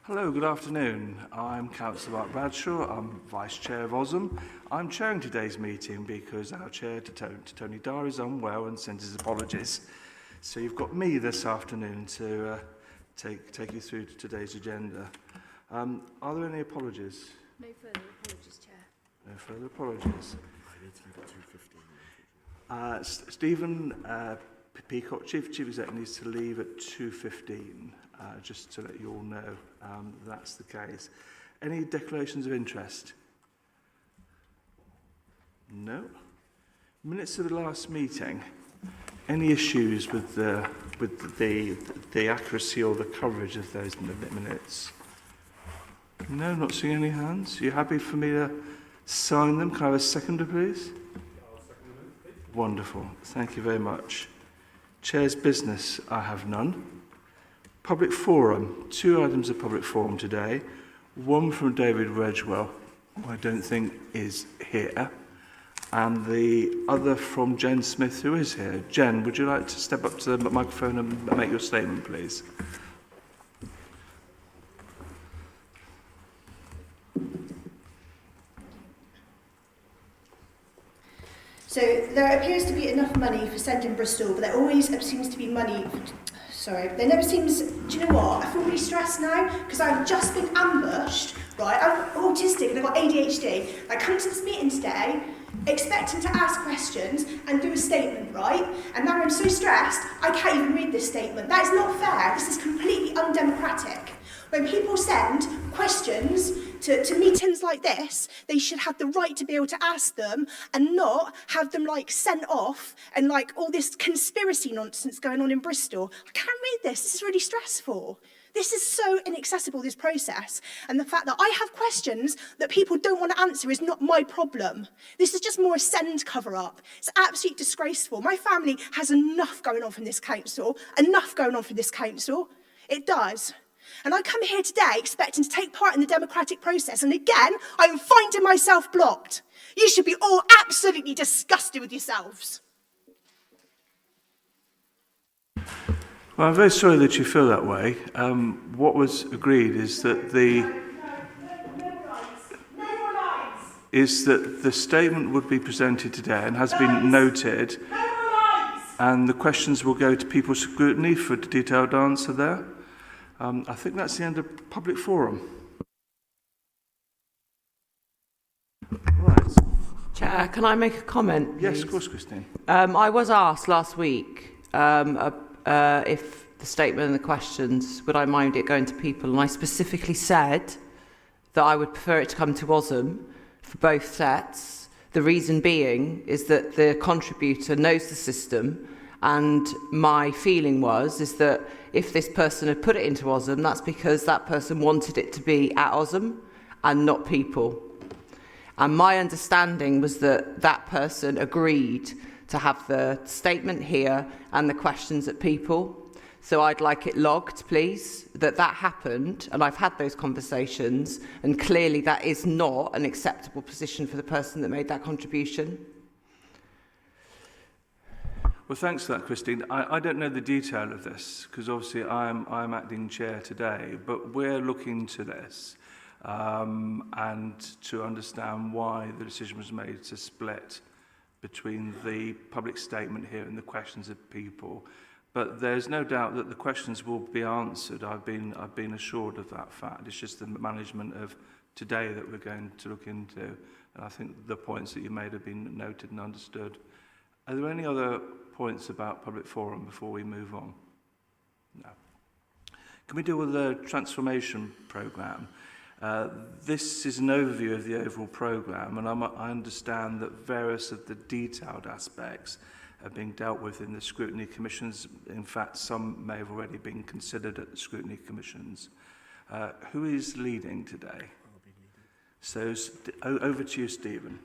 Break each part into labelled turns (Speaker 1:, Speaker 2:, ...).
Speaker 1: Hello, good afternoon. I'm Councillor Mark Bradshaw. I'm Vice Chair of OSM. I'm chairing today's meeting because our Chair, Tony Dyer, is unwell and sends his apologies. So you've got me this afternoon to take you through today's agenda. Are there any apologies?
Speaker 2: No further apologies, Chair.
Speaker 1: No further apologies.
Speaker 3: I need to leave at 2:15.
Speaker 1: Stephen Peacock, Chief Executive, needs to leave at 2:15. Just to let you all know that's the case. Any declarations of interest? No. Minutes of the last meeting. Any issues with the accuracy or the coverage of those minutes? No, not seeing any hands. Are you happy for me to sign them? Can I have a seconder, please?
Speaker 3: I'll second them, please.
Speaker 1: Wonderful. Thank you very much. Chair's business, I have none. Public forum. 2 items of public forum today. One from David Redgewell, who I don't think is here, and the other from Jen Smith, who is here. Jen, would you like to step up to the microphone and make your statement, please?
Speaker 4: So there appears to be enough money for sending Bristol, but there always seems to be money. There never seems. Do you know what? I feel really stressed now because I've just been ambushed. Right, I'm autistic and I've got ADHD. I come to this meeting today expecting to ask questions and do a statement, right? And now I'm so stressed I can't even read this statement. That is not fair. This is completely undemocratic. When people send questions to meetings like this, they should have the right to be able to ask them and not have them sent off and all this conspiracy nonsense going on in Bristol. I can't read this. This is really stressful. This is so inaccessible, this process. And the fact that I have questions that people don't want to answer is not my problem. This is just more a send cover-up. It's absolutely disgraceful. My family has enough going on from this council. It does. And I come here today expecting to take part in the democratic process, and again, I am finding myself blocked. You should be all absolutely disgusted with yourselves.
Speaker 1: Well, I'm very sorry that you feel that way. What was agreed is that the statement would be presented today and has been noted, and the questions will go to people's scrutiny for a detailed answer there. I think that's the end of public forum. Right.
Speaker 5: Chair, can I make a comment, please?
Speaker 1: Yes, of course, Christine.
Speaker 5: I was asked last week if the statement and the questions, would I mind it going to people? And I specifically said that I would prefer it to come to OSM for both sets. The reason being is that the contributor knows the system, and my feeling is that if this person had put it into OSM, that's because that person wanted it to be at OSM and not people. And my understanding was that that person agreed to have the statement here and the questions at people. So I'd like it logged, please, that happened, and I've had those conversations, and clearly that is not an acceptable position for the person that made that contribution.
Speaker 1: Well, thanks for that, Christine. I don't know the detail of this because obviously I'm acting chair today, but we're looking to this and to understand why the decision was made to split between the public statement here and the questions of people. But there's no doubt that the questions will be answered. I've been assured of that fact. It's just the management of today that we're going to look into. And I think the points that you made have been noted and understood. Are there any other points about public forum before we move on? No. Can we deal with the transformation programme? This is an overview of the overall programme, and I understand that various of the detailed aspects are being dealt with in the scrutiny commissions. In fact, some may have already been considered at the scrutiny commissions. Who is leading today?
Speaker 3: I'll be leading.
Speaker 1: So over to you, Stephen.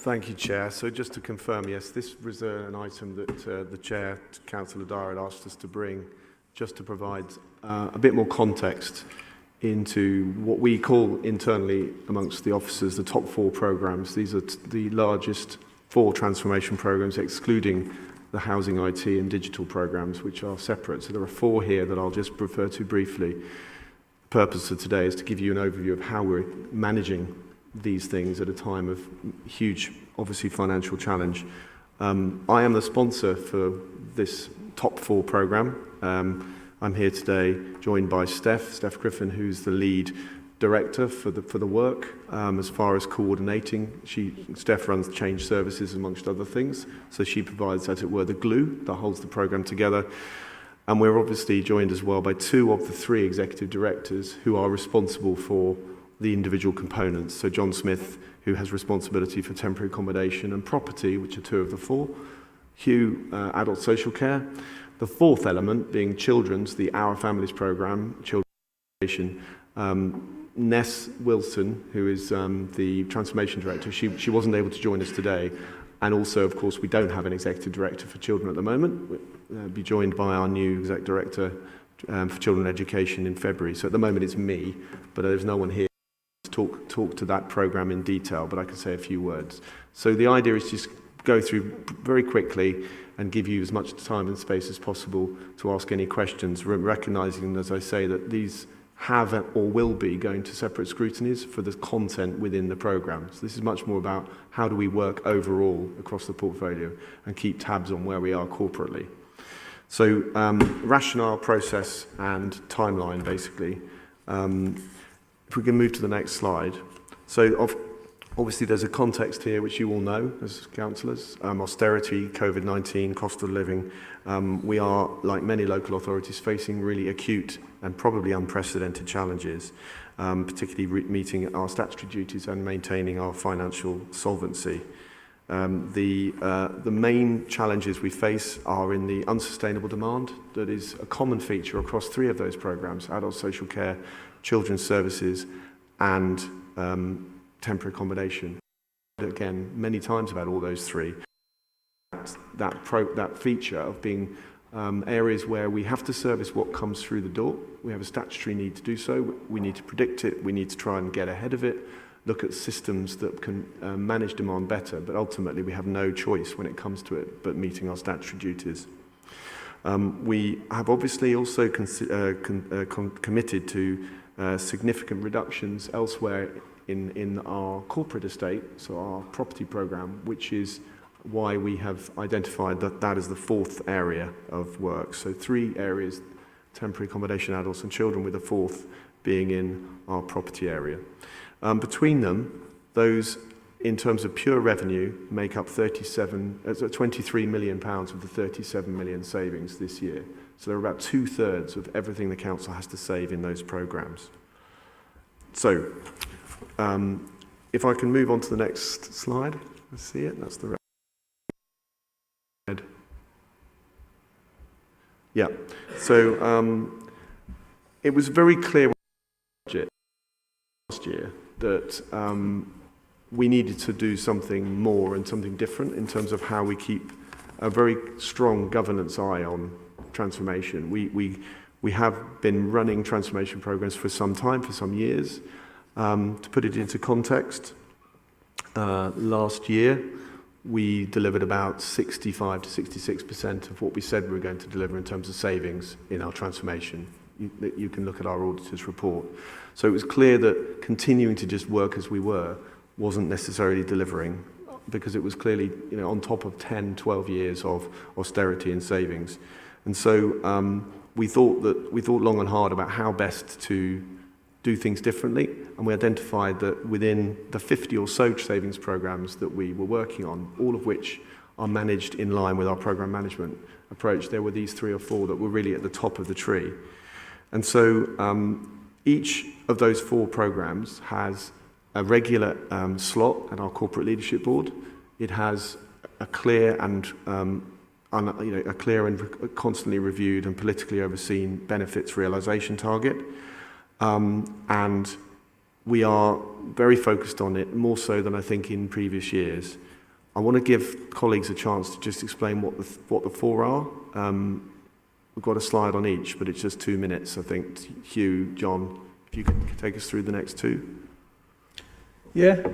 Speaker 3: Thank you, Chair. So just to confirm, yes, this was an item that the Chair, Councillor Dyer, had asked us to bring just to provide a bit more context into what we call internally amongst the officers the top 4 programmes. These are the largest 4 transformation programmes, excluding the housing, IT and digital programmes, which are separate. So there are 4 here that I'll just refer to briefly. purpose of today is to give you an overview of how we're managing these things at a time of huge, obviously, financial challenge. I am the sponsor for this top 4 programme. I'm here today joined by Steph Griffin, who's the lead director for the work as far as coordinating. Steph runs change services amongst other things, so she provides, as it were, the glue that holds the programme together. And we're obviously joined as well by 2 of the 3 executive directors who are responsible for the individual components. So John Smith, who has responsibility for temporary accommodation and property, which are 2 of the 4. Hugh, adult social care. The 4th element being children's, the Our Families programme, children's education. Ness Wilson, who is the transformation director, she wasn't able to join us today. And also, of course, we don't have an executive director for children at the moment. We'll be joined by our new exec director for children education in February. So at the moment it's me, but there's no one here to talk to that programme in detail, but I can say a few words. So the idea is just go through very quickly and give you as much time and space as possible to ask any questions, recognising, as I say, that these have or will be going to separate scrutinies for the content within the programme. So this is much more about how do we work overall across the portfolio and keep tabs on where we are corporately. So rationale, process and timeline, basically. If we can move to the next slide. So obviously there's a context here which you all know as councillors, austerity, COVID-19, cost of living. We are, like many local authorities, facing really acute and probably unprecedented challenges, particularly meeting our statutory duties and maintaining our financial solvency. The main challenges we face are in the unsustainable demand that is a common feature across 3 of those programmes: adult social care, children's services and temporary accommodation. Again, many times about all those 3. That feature of being areas where we have to service what comes through the door. We have a statutory need to do so. We need to predict it. We need to try and get ahead of it, look at systems that can manage demand better, but ultimately we have no choice when it comes to it but meeting our statutory duties. We have obviously also committed to significant reductions elsewhere in our corporate estate, so our property programme, which is why we have identified that is the 4th area of work. So 3 areas: temporary accommodation, adults and children, with the 4th being in our property area. Between them, those in terms of pure revenue make up 23 million pounds of the 37 million savings this year. So they're about 2/3 of everything the council has to save in those programmes. So if I can move on to the next slide. Let's see it. That's the red. Yeah. So it was very clear last year that we needed to do something more and something different in terms of how we keep a very strong governance eye on transformation. We have been running transformation programs for some time, for some years. To put it into context, last year we delivered about 65 to 66% of what we said we were going to deliver in terms of savings in our transformation. You can look at our auditor's report. So it was clear that continuing to just work as we were wasn't necessarily delivering, because it was clearly, on top of 10, 12 years of austerity and savings. And so we thought long and hard about how best to do things differently, and we identified that within the 50 or so savings programs that we were working on, all of which are managed in line with our program management approach, there were these 3 or 4 that were really at the top of the tree. And so each of those 4 programs has a regular slot at our corporate leadership board. It has a clear and constantly reviewed and politically overseen benefits realisation target. And we are very focused on it, more so than I think in previous years. I want to give colleagues a chance to just explain what the 4 are. We've got a slide on each, but it's just 2 minutes, I think. Hugh, John, if you could take us through the next 2.
Speaker 6: Yeah,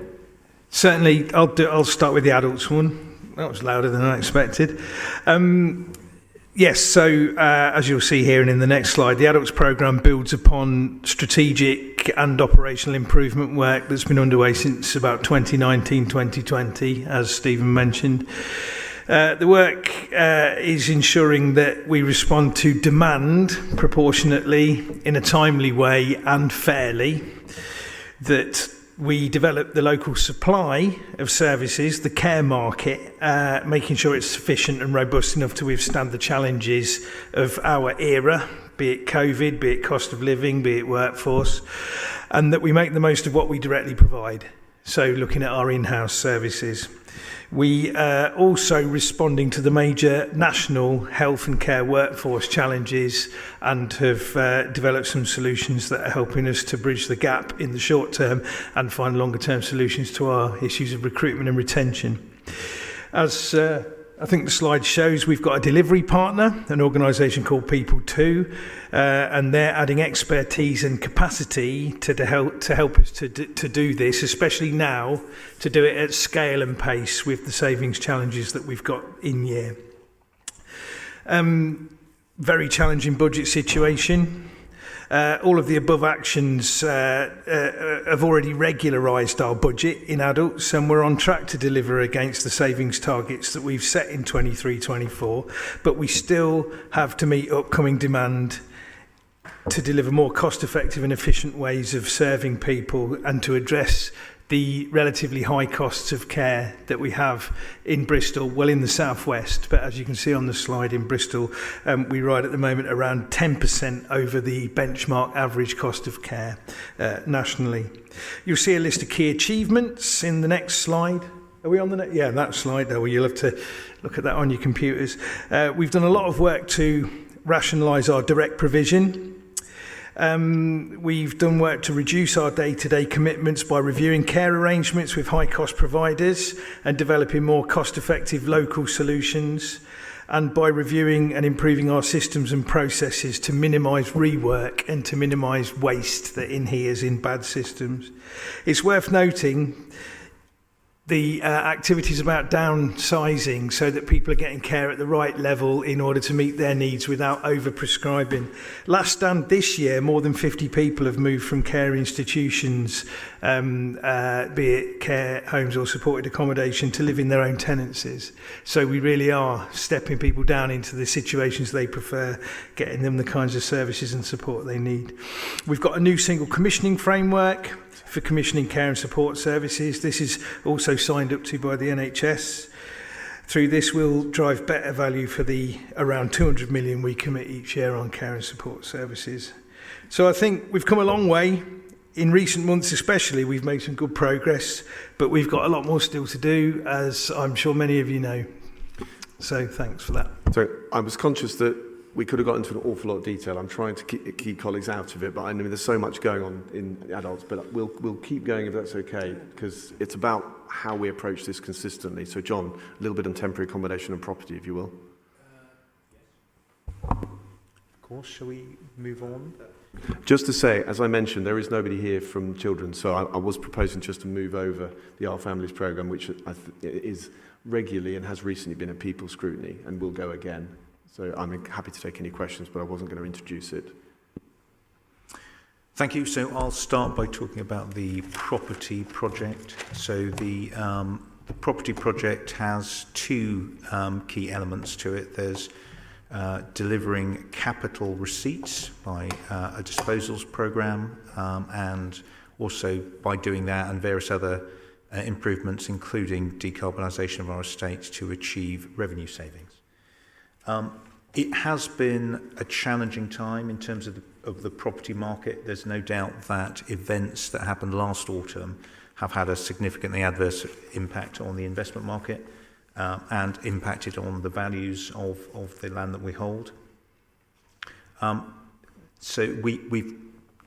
Speaker 6: certainly. I'll start with the adults one. That was louder than I expected. Yes, so as you'll see here and in the next slide, the Adults Programme builds upon strategic and operational improvement work that's been underway since about 2019-2020, as Stephen mentioned. The work is ensuring that we respond to demand proportionately, in a timely way and fairly, that we develop the local supply of services, the care market, making sure it's sufficient and robust enough to withstand the challenges of our era, be it COVID, be it cost of living, be it workforce, and that we make the most of what we directly provide. So looking at our in-house services. We are also responding to the major national health and care workforce challenges and have developed some solutions that are helping us to bridge the gap in the short term and find longer term solutions to our issues of recruitment and retention. As I think the slide shows, we've got a delivery partner, an organisation called People2, and they're adding expertise and capacity to help us to do this, especially now, to do it at scale and pace with the savings challenges that we've got in year. Very challenging budget situation. All of the above actions have already regularised our budget in adults, and we're on track to deliver against the savings targets that we've set in 23-24, but we still have to meet upcoming demand to deliver more cost-effective and efficient ways of serving people and to address the relatively high costs of care that we have in Bristol, well, in the southwest, but as you can see on the slide, in Bristol, we ride at the moment around 10% over the benchmark average cost of care nationally. You'll see a list of key achievements in the next slide. Are we on the next? Yeah, that slide there. Well, you'll have to look at that on your computers. We've done a lot of work to rationalise our direct provision. We've done work to reduce our day-to-day commitments by reviewing care arrangements with high-cost providers and developing more cost-effective local solutions, and by reviewing and improving our systems and processes to minimise rework and to minimise waste that inheres in bad systems. It's worth noting the activities about downsizing so that people are getting care at the right level in order to meet their needs without over-prescribing. Last stand this year, more than 50 people have moved from care institutions, be it care homes or supported accommodation, to live in their own tenancies. So we really are stepping people down into the situations they prefer, getting them the kinds of services and support they need. We've got a new single commissioning framework for commissioning care and support services. This is also signed up to by the NHS. Through this, we'll drive better value for the around 200 million we commit each year on care and support services. So I think we've come a long way. In recent months especially, we've made some good progress, but we've got a lot more still to do, as I'm sure many of you know. So thanks for that.
Speaker 3: So I was conscious that we could have got into an awful lot of detail. I'm trying to keep colleagues out of it, but I know there's so much going on in adults, but we'll keep going if that's okay, because it's about how we approach this consistently. So John, a little bit on temporary accommodation and property, if you will.
Speaker 7: Of course, shall we move on?
Speaker 3: Just to say, as I mentioned, there is nobody here from children, so I was proposing just to move over the Our Families programme, which is regularly and has recently been a People Scrutiny and will go again. So I'm happy to take any questions, but I wasn't going to introduce it.
Speaker 7: Thank you. So I'll start by talking about the property project. So the property project has two key elements to it. There's delivering capital receipts by a disposals programme, and also by doing that and various other improvements, including decarbonisation of our estates, to achieve revenue savings. It has been a challenging time in terms of the property market. There's no doubt that events that happened last autumn have had a significantly adverse impact on the investment market and impacted on the values of the land that we hold. So we've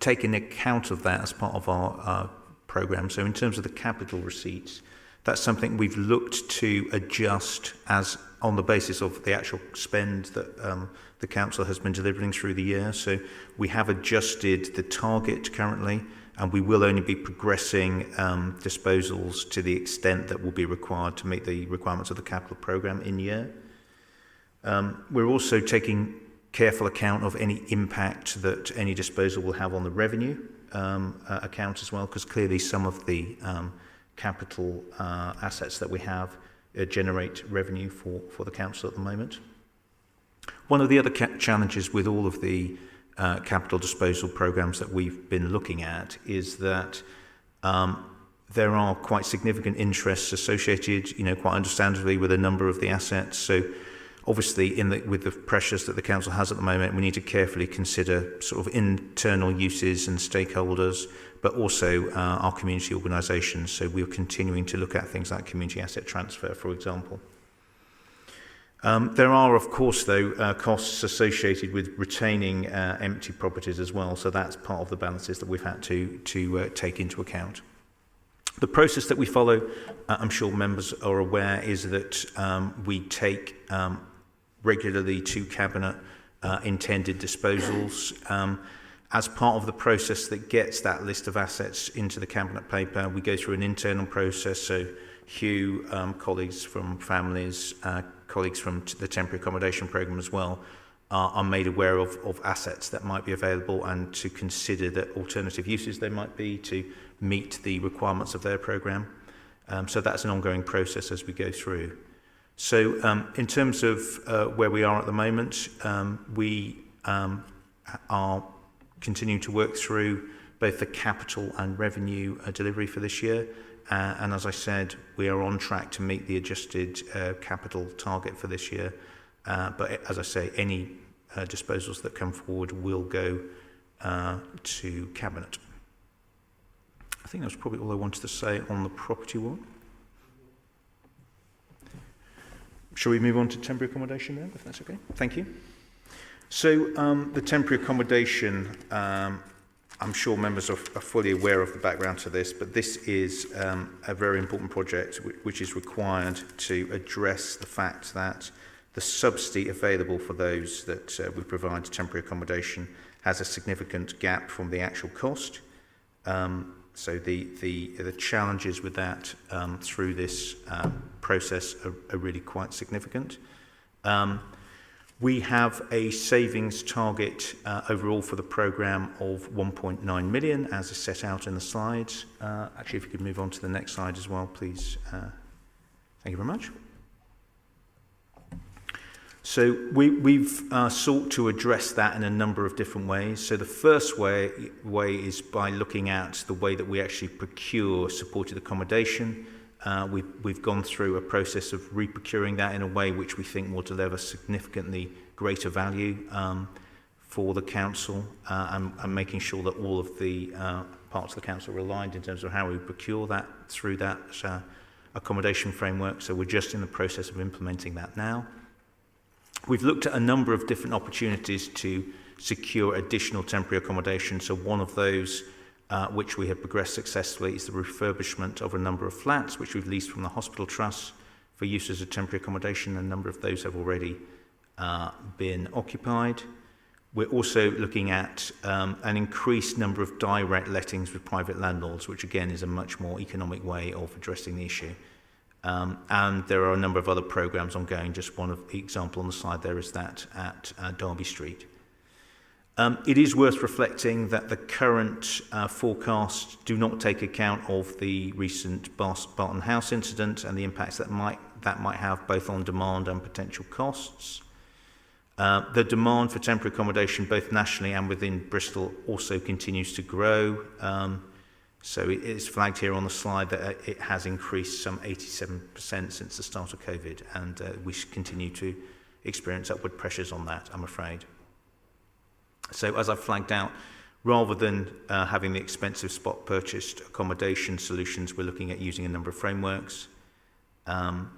Speaker 7: taken account of that as part of our programme. So in terms of the capital receipts, that's something we've looked to adjust as on the basis of the actual spend that the council has been delivering through the year. So we have adjusted the target currently, and we will only be progressing disposals to the extent that will be required to meet the requirements of the capital programme in year. We're also taking careful account of any impact that any disposal will have on the revenue account as well, because clearly some of the capital assets that we have generate revenue for the council at the moment. One of the other challenges with all of the capital disposal programs that we've been looking at is that there are quite significant interests associated, quite understandably, with a number of the assets. So obviously, with the pressures that the council has at the moment, we need to carefully consider sort of internal uses and stakeholders, but also our community organisations. So we're continuing to look at things like community asset transfer, for example. There are, of course, though, costs associated with retaining empty properties as well. So that's part of the balances that we've had to take into account. The process that we follow, I'm sure members are aware, is that we take regularly to Cabinet intended disposals. As part of the process that gets that list of assets into the Cabinet paper, we go through an internal process. So Hugh, colleagues from families, colleagues from the temporary accommodation programme as well, are made aware of assets that might be available and to consider the alternative uses they might be to meet the requirements of their programme. So that's an ongoing process as we go through. So in terms of where we are at the moment, we are continuing to work through both the capital and revenue delivery for this year. And as I said, we are on track to meet the adjusted capital target for this year. But as I say, any disposals that come forward will go to Cabinet. I think that's probably all I wanted to say on the property one. Shall we move on to temporary accommodation then, if that's okay? Thank you. So the temporary accommodation, I'm sure members are fully aware of the background to this, but this is a very important project which is required to address the fact that the subsidy available for those that we provide temporary accommodation has a significant gap from the actual cost. So the challenges with that through this process are really quite significant. We have a savings target overall for the programme of 1.9 million, as is set out in the slides. Actually, if you could move on to the next slide as well, please. Thank you very much. So we've sought to address that in a number of different ways. So the first way is by looking at the way that we actually procure supported accommodation. We've gone through a process of reprocuring that in a way which we think will deliver significantly greater value for the council and making sure that all of the parts of the council are aligned in terms of how we procure that through that accommodation framework. So we're just in the process of implementing that now. We've looked at a number of different opportunities to secure additional temporary accommodation. So one of those which we have progressed successfully is the refurbishment of a number of flats which we've leased from the hospital trust for use as a temporary accommodation. A number of those have already been occupied. We're also looking at an increased number of direct lettings with private landlords, which again is a much more economic way of addressing the issue. And there are a number of other programmes ongoing. Just one example on the slide there is that at Derby Street. It is worth reflecting that the current forecasts do not take account of the recent Barton House incident and the impacts that might have both on demand and potential costs. The demand for temporary accommodation both nationally and within Bristol also continues to grow. So it is flagged here on the slide that it has increased some 87% since the start of COVID, and we continue to experience upward pressures on that, I'm afraid. So as I've flagged out, rather than having the expensive spot purchased accommodation solutions, we're looking at using a number of frameworks. The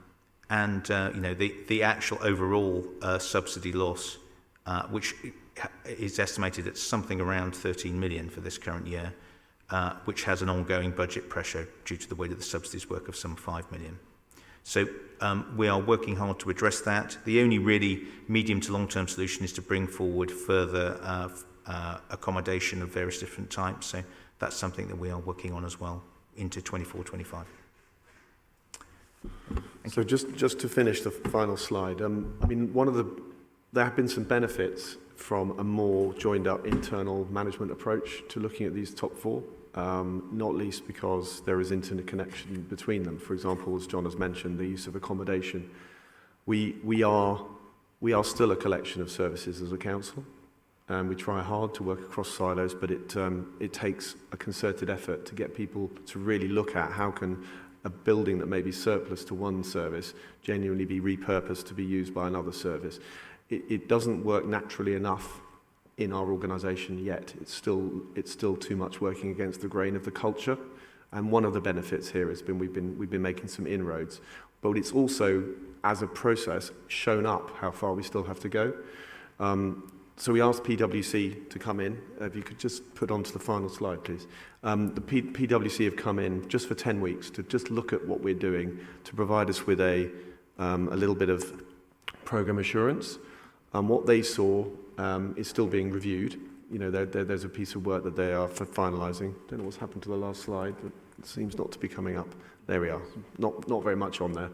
Speaker 7: actual overall subsidy loss, which is estimated at something around 13 million for this current year, which has an ongoing budget pressure due to the way that the subsidies work of some 5 million. So we are working hard to address that. The only really medium to long-term solution is to bring forward further accommodation of various different types. So that's something that we are working on as well into 24-25.
Speaker 3: So just to finish the final slide, I mean, there have been some benefits from a more joined up internal management approach to looking at these top four, not least because there is interconnection between them. For example, as John has mentioned, the use of accommodation. We are still a collection of services as a council, and we try hard to work across silos, but it takes a concerted effort to get people to really look at how can a building that may be surplus to one service genuinely be repurposed to be used by another service. It doesn't work naturally enough in our organisation yet. It's still too much working against the grain of the culture. And one of the benefits here has been we've been making some inroads, but it's also, as a process, shown up how far we still have to go. So we asked PwC to come in. If you could just put onto the final slide, please. The PwC have come in just for 10 weeks to just look at what we're doing, to provide us with a little bit of programme assurance. What they saw is still being reviewed. You know, there's a piece of work that they are finalising. Don't know what's happened to the last slide, but it seems not to be coming up. There we are. Not very much on there.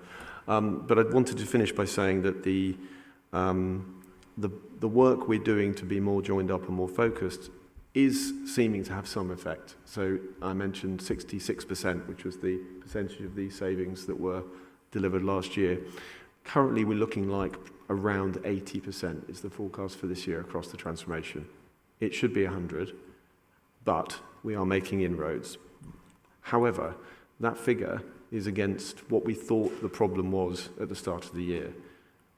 Speaker 3: But I wanted to finish by saying that the work we're doing to be more joined up and more focused is seeming to have some effect. So I mentioned 66%, which was the percentage of these savings that were delivered last year. Currently, we're looking like around 80% is the forecast for this year across the transformation. It should be 100, but we are making inroads. However, that figure is against what we thought the problem was at the start of the year.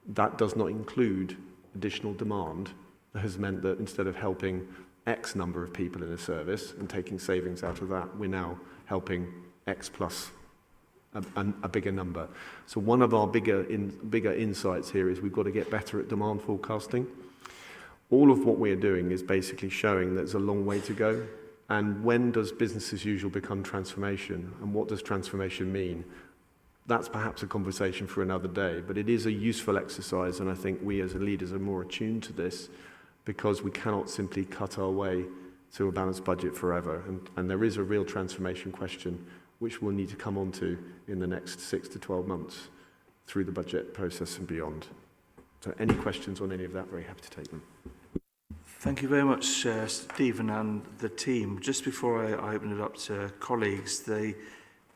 Speaker 3: That does not include additional demand. That has meant that instead of helping X number of people in a service and taking savings out of that, we're now helping X plus a bigger number. So one of our bigger insights here is we've got to get better at demand forecasting. All of what we're doing is basically showing that there's a long way to go. And when does business as usual become transformation? And what does transformation mean? That's perhaps a conversation for another day, but it is a useful exercise, and I think we as leaders are more attuned to this because we cannot simply cut our way to a balanced budget forever. And there is a real transformation question which we'll need to come on to in the next 6 to 12 months through the budget process and beyond. So any questions on any of that, very happy to take them.
Speaker 1: Thank you very much, Stephen and the team. Just before I open it up to colleagues, the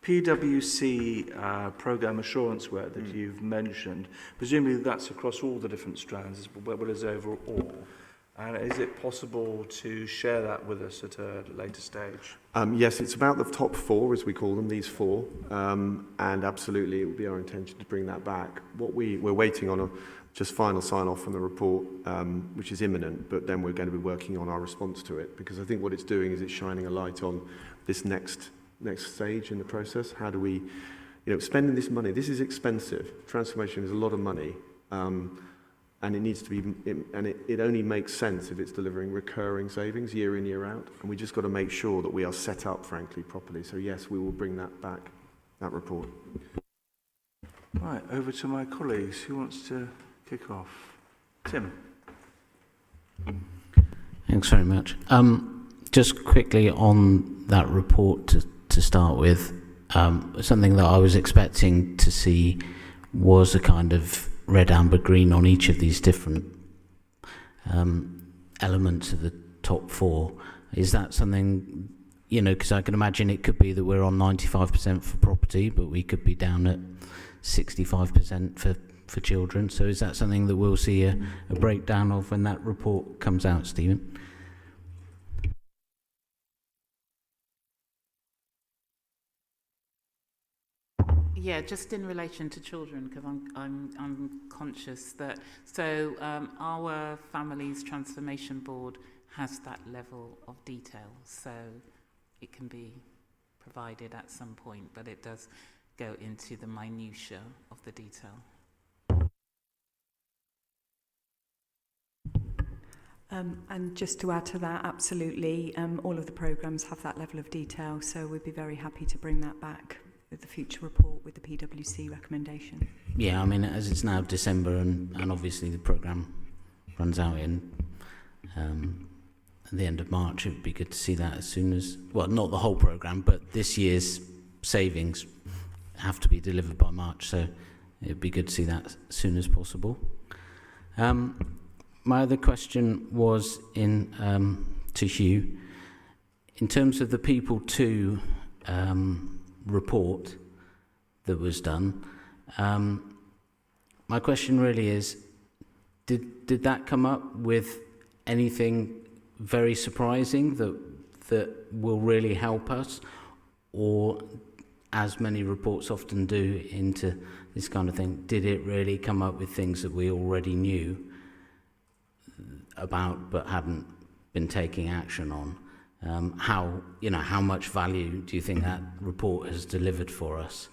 Speaker 1: PwC programme assurance work that you've mentioned, presumably that's across all the different strands as well as overall. And is it possible to share that with us at a later stage?
Speaker 3: Yes, it's about the top four, as we call them, these four. And absolutely, it would be our intention to bring that back. What we're waiting on just final sign-off from the report, which is imminent, but then we're going to be working on our response to it, because I think what it's doing is it's shining a light on this next stage in the process. How do we, spending this money, this is expensive. Transformation is a lot of money, and it needs to be, and it only makes sense if it's delivering recurring savings year in, year out, and we just got to make sure that we are set up, frankly, properly. So yes, we will bring that back, that report.
Speaker 1: Right, over to my colleagues. Who wants to kick off? Tim.
Speaker 8: Thanks very much. Just quickly on that report to start with, something that I was expecting to see was a kind of red, amber, green on each of these different elements of the top four. Is that something, because I can imagine it could be that we're on 95% for property, but we could be down at 65% for children. So is that something that we'll see a breakdown of when that report comes out, Stephen?
Speaker 9: Yeah, just in relation to children, because I'm conscious that our Families Transformation Board has that level of detail, so it can be provided at some point, but it does go into the minutiae of the detail.
Speaker 10: And just to add to that, absolutely, all of the programmes have that level of detail, so we'd be very happy to bring that back with the future report with the PwC recommendation.
Speaker 8: Yeah, I mean, as it's now December and obviously the programme runs out in at the end of March, it would be good to see that as soon as, well, not the whole programme, but this year's savings have to be delivered by March, so it'd be good to see that as soon as possible. My other question was to Hugh. In terms of the People 2 report that was done, my question really is, did that come up with anything very surprising that will really help us, or, as many reports often do into this kind of thing, did it really come up with things that we already knew about but hadn't been taking action on? How much value do you think that report has delivered for us?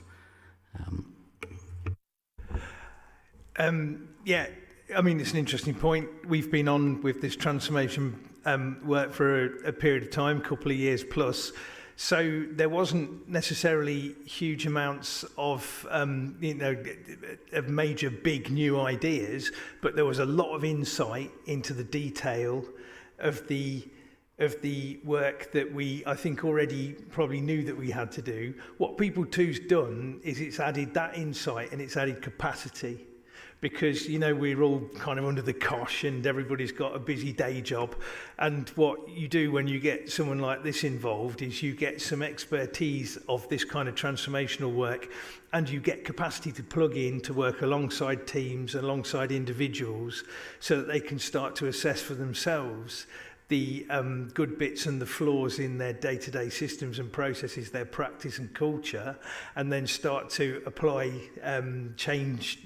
Speaker 6: Yeah, I mean, it's an interesting point. We've been on with this transformation work for a period of time, couple of years plus. So there wasn't necessarily huge amounts of, of major big new ideas, but there was a lot of insight into the detail of the work that I think already probably knew that we had to do. What People 2's done is it's added that insight and it's added capacity. Because, we're all kind of under the cosh and everybody's got a busy day job. And what you do when you get someone like this involved is you get some expertise of this kind of transformational work, and you get capacity to plug in to work alongside teams, alongside individuals, so that they can start to assess for themselves the good bits and the flaws in their day-to-day systems and processes, their practice and culture, and then start to apply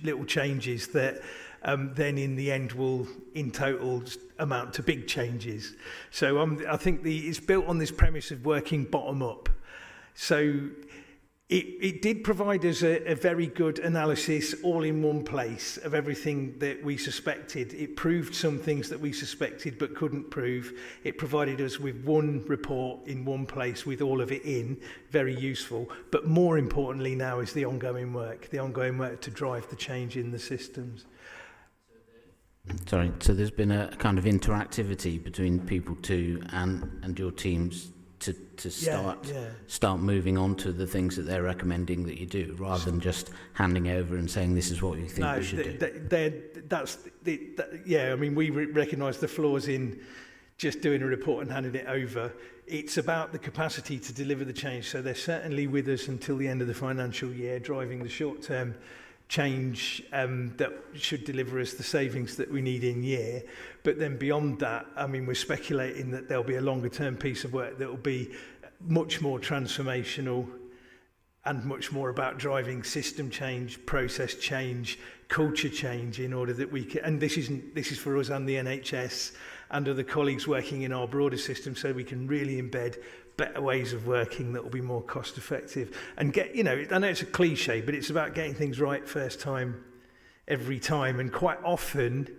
Speaker 6: little changes that then in the end will in total amount to big changes. So I think it's built on this premise of working bottom up. So it did provide us a very good analysis all in one place of everything that we suspected. It proved some things that we suspected but couldn't prove. It provided us with one report in one place with all of it in, very useful. But more importantly now is the ongoing work to drive the change in the systems.
Speaker 8: Sorry, so there's been a kind of interactivity between People 2 and your teams to start moving on to the things that they're recommending that you do, rather than just handing over and saying this is what you think we should do.
Speaker 6: I mean, we recognise the flaws in just doing a report and handing it over. It's about the capacity to deliver the change. So they're certainly with us until the end of the financial year, driving the short-term change that should deliver us the savings that we need in year. But then beyond that, I mean, we're speculating that there'll be a longer term piece of work that will be much more transformational and much more about driving system change, process change, culture change, in order that we can, and this is for us and the NHS and other colleagues working in our broader system, so we can really embed better ways of working that will be more cost effective and get, I know it's a cliche, but it's about getting things right first time, every time. And quite often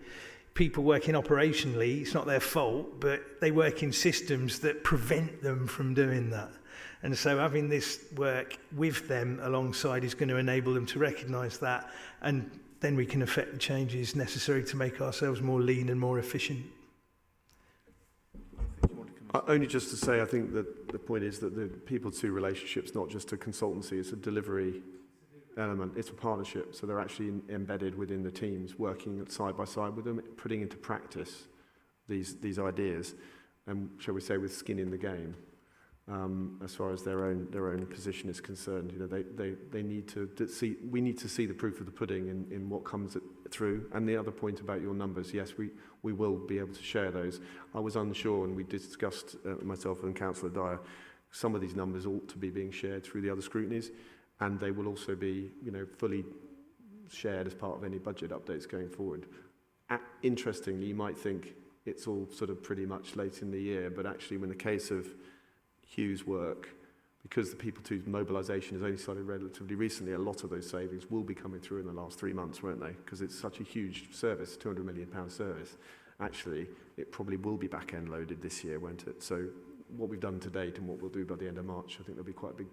Speaker 6: people working operationally, it's not their fault, but they work in systems that prevent them from doing that. And so having this work with them alongside is going to enable them to recognise that, and then we can effect the changes necessary to make ourselves more lean and more efficient.
Speaker 3: Only just to say, I think that the point is that the People 2 relationship's not just a consultancy, it's a delivery element, it's a partnership. So they're actually embedded within the teams, working side by side with them, putting into practice these ideas, and shall we say with skin in the game, as far as their own position is concerned. They need to see, we need to see the proof of the pudding in what comes through. And the other point about your numbers, yes, we will be able to share those. I was unsure, and we discussed, myself and Councillor Dyer, some of these numbers ought to be being shared through the other scrutinies, and they will also be, fully shared as part of any budget updates going forward. Interestingly, you might think it's all sort of pretty much late in the year, but actually, in the case of Hugh's work, because the People 2's mobilisation has only started relatively recently, a lot of those savings will be coming through in the last 3 months, won't they? Because it's such a huge service, £200 million service. Actually, it probably will be back-end loaded this year, won't it? So what we've done to date and what we'll do by the end of March, I think there'll be quite a big...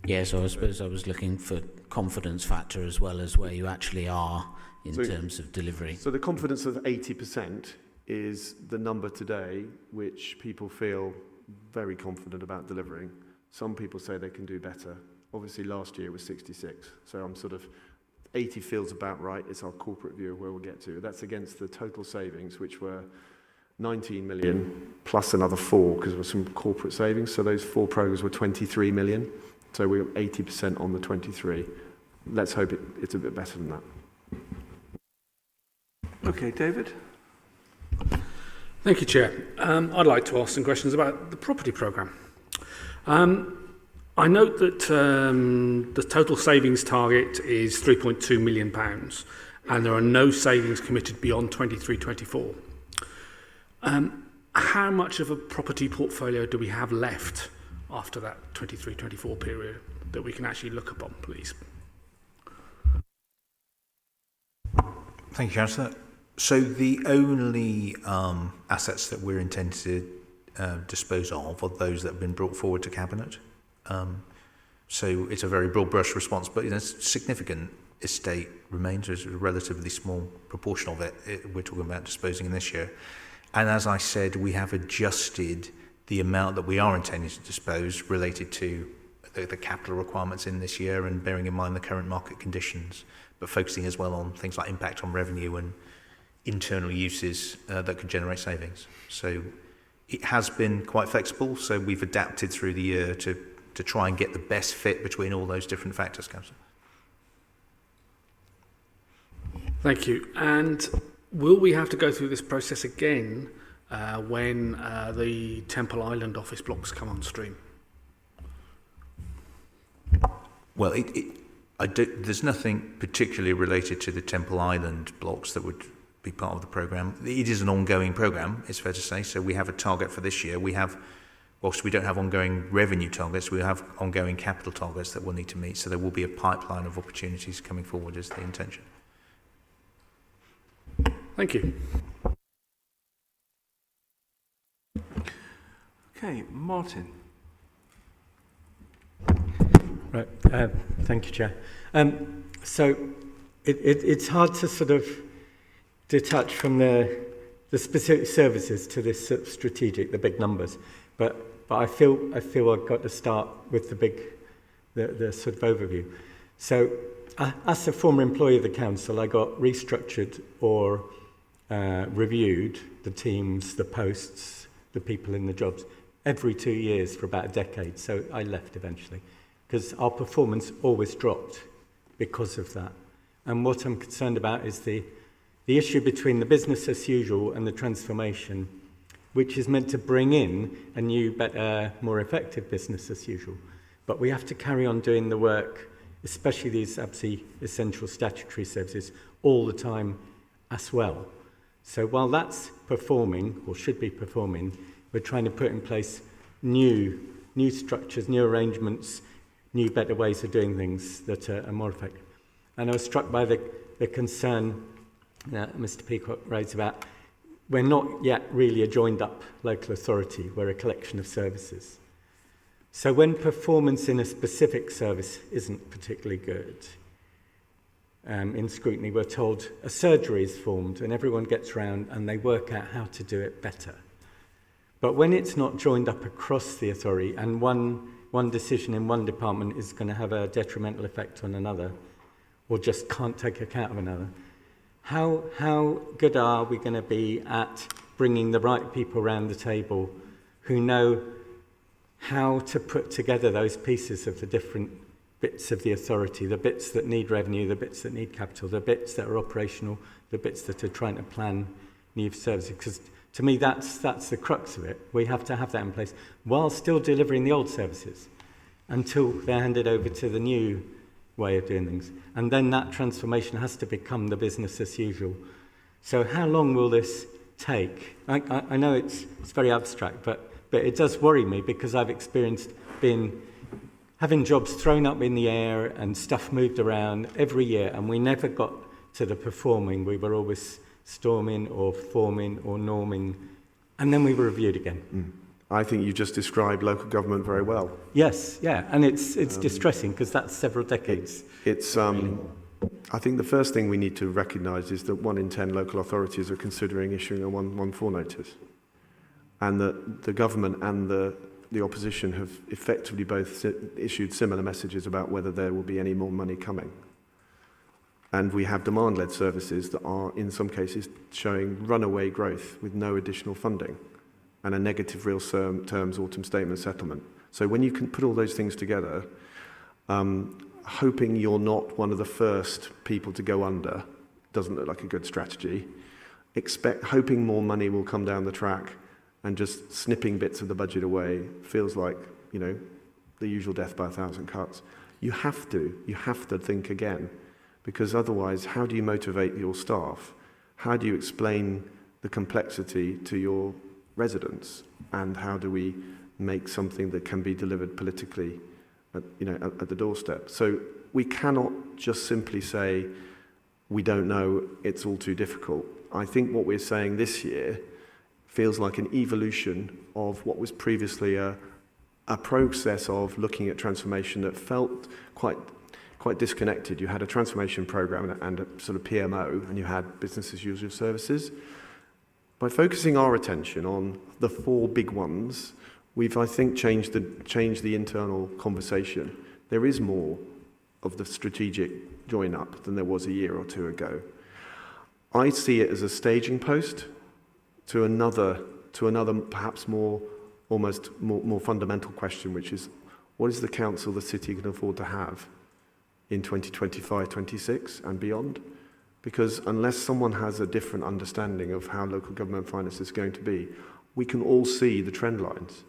Speaker 8: Yeah, so I suppose I was looking for confidence factor as well as where you actually are in terms of delivery. So
Speaker 3: the confidence of 80% is the number today which people feel very confident about delivering. Some people say they can do better. Obviously last year was 66, so I'm sort of 80 feels about right. It's our corporate view of where we'll get to. That's against the total savings, which were 19 million plus another 4 because there were some corporate savings. So those 4 programs were 23 million. So we're 80% on the 23. Let's hope it's a bit better than that.
Speaker 1: Okay, David?
Speaker 11: Thank you, Chair. I'd like to ask some questions about the property programme. I note that the total savings target is £3.2 million and there are no savings committed beyond 23-24. How much of a property portfolio do we have left after that 23-24 period that we can actually look upon, please?
Speaker 7: Thank you, Councillor. So the only assets that we're intending to dispose of are those that have been brought forward to Cabinet. So it's a very broad brush response, but a significant estate remains. There's a relatively small proportion of it we're talking about disposing in this year. And as I said, we have adjusted the amount that we are intending to dispose related to the capital requirements in this year and bearing in mind the current market conditions, but focusing as well on things like impact on revenue and internal uses that could generate savings. So it has been quite flexible, so we've adapted through the year to try and get the best fit between all those different factors, Councillor.
Speaker 11: Thank you. And will we have to go through this process again when the Temple Island office blocks come on stream?
Speaker 7: Well, there's nothing particularly related to the Temple Island blocks that would be part of the programme. It is an ongoing programme, it's fair to say, so we have a target for this year. Whilst we don't have ongoing revenue targets, we have ongoing capital targets that we'll need to meet, so there will be a pipeline of opportunities coming forward is the intention.
Speaker 11: Thank you.
Speaker 1: Okay, Martin.
Speaker 12: Right, thank you, Chair. So it's hard to sort of detach from the specific services to this sort of strategic, the big numbers, but I feel I've got to start with the sort of overview. So as a former employee of the council, I got restructured or reviewed the teams, the posts, the people in the jobs every 2 years for about a decade. So I left eventually because our performance always dropped because of that. And what I'm concerned about is the issue between the business as usual and the transformation, which is meant to bring in a new, better, more effective business as usual. But we have to carry on doing the work, especially these absolutely essential statutory services, all the time as well. So while that's performing, or should be performing, we're trying to put in place new structures, new arrangements, new, better ways of doing things that are more effective. And I was struck by the concern that Mr. Peacock raised about we're not yet really a joined-up local authority. We're a collection of services. So when performance in a specific service isn't particularly good, in Scrutiny we're told a surgery is formed and everyone gets round and they work out how to do it better. But when it's not joined up across the authority and one decision in one department is going to have a detrimental effect on another, or just can't take account of another, how good are we going to be at bringing the right people around the table who know how to put together those pieces of the different bits of the authority, the bits that need revenue, the bits that need capital, the bits that are operational, the bits that are trying to plan new services? Because to me, that's the crux of it. We have to have that in place while still delivering the old services until they're handed over to the new way of doing things. And then that transformation has to become the business as usual. So how long will this take? I know it's very abstract, but it does worry me because I've experienced having jobs thrown up in the air and stuff moved around every year, and we never got to the performing. We were always storming or forming or norming, and then we were reviewed again.
Speaker 3: I think you just described local government very well.
Speaker 12: Yes, yeah, and it's distressing because that's several decades.
Speaker 3: I think the first thing we need to recognise is that 1 in 10 local authorities are considering issuing a 114 notice, and that the government and the opposition have effectively both issued similar messages about whether there will be any more money coming. And we have demand-led services that are, in some cases, showing runaway growth with no additional funding and a negative real terms autumn statement settlement. So when you can put all those things together, hoping you're not one of the first people to go under doesn't look like a good strategy. Hoping more money will come down the track and just snipping bits of the budget away feels like, you know, the usual death by 1,000 cuts. You have to think again, because otherwise, how do you motivate your staff? How do you explain the complexity to your residents? And how do we make something that can be delivered politically at the doorstep? So we cannot just simply say, we don't know, it's all too difficult. I think what we're saying this year feels like an evolution of what was previously a process of looking at transformation that felt quite disconnected. You had a transformation program and a sort of PMO, and you had business as usual services. By focusing our attention on the 4 big ones, we've, I think, changed the internal conversation. There is more of the strategic join-up than there was a year or 2 ago. I see it as a staging post to another perhaps more fundamental question, which is, what is the council the city can afford to have in 2025, 26 and beyond? Because unless someone has a different understanding of how local government finance is going to be, we can all see the trend lines.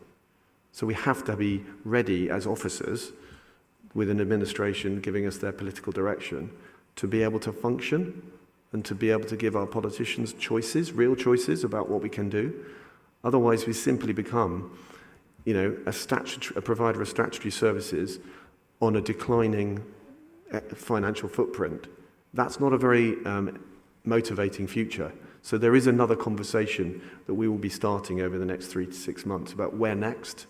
Speaker 3: So we have to be ready as officers with an administration giving us their political direction to be able to function and to be able to give our politicians choices, real choices about what we can do. Otherwise, we simply become, a provider of statutory services on a declining financial footprint. That's not a very motivating future. So there is another conversation that we will be starting over the next 3 to 6 months about where next.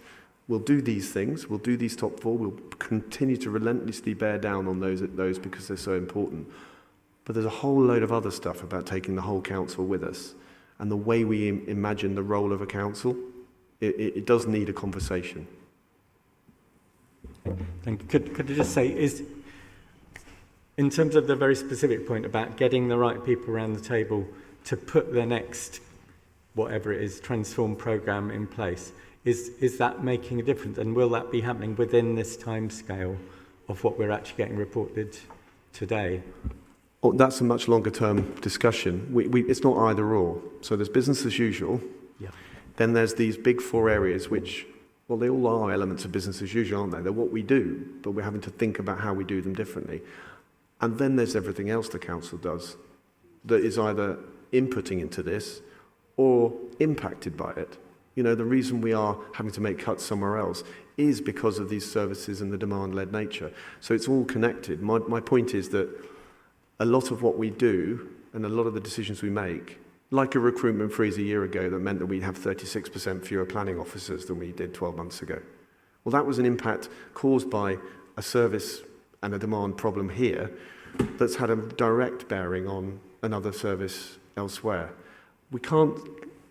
Speaker 3: We'll do these things. We'll do these top 4. We'll continue to relentlessly bear down on those because they're so important. But there's a whole load of other stuff about taking the whole council with us. And the way we imagine the role of a council, it does need a conversation.
Speaker 12: Thank you. Could I just say, in terms of the very specific point about getting the right people around the table to put the next, whatever it is, transform programme in place, is that making a difference? And will that be happening within this timescale of what we're actually getting reported today?
Speaker 3: Oh, that's a much longer term discussion. It's not either or. So there's business as usual.
Speaker 12: Yeah.
Speaker 3: Then there's these big 4 areas which, well, they all are elements of business as usual, aren't they? They're what we do, but we're having to think about how we do them differently. And then there's everything else the council does that is either inputting into this or impacted by it. The reason we are having to make cuts somewhere else is because of these services and the demand-led nature. So it's all connected. My point is that a lot of what we do and a lot of the decisions we make, like a recruitment freeze a year ago that meant that we'd have 36% fewer planning officers than we did 12 months ago. Well, that was an impact caused by a service and a demand problem here that's had a direct bearing on another service elsewhere. We can't,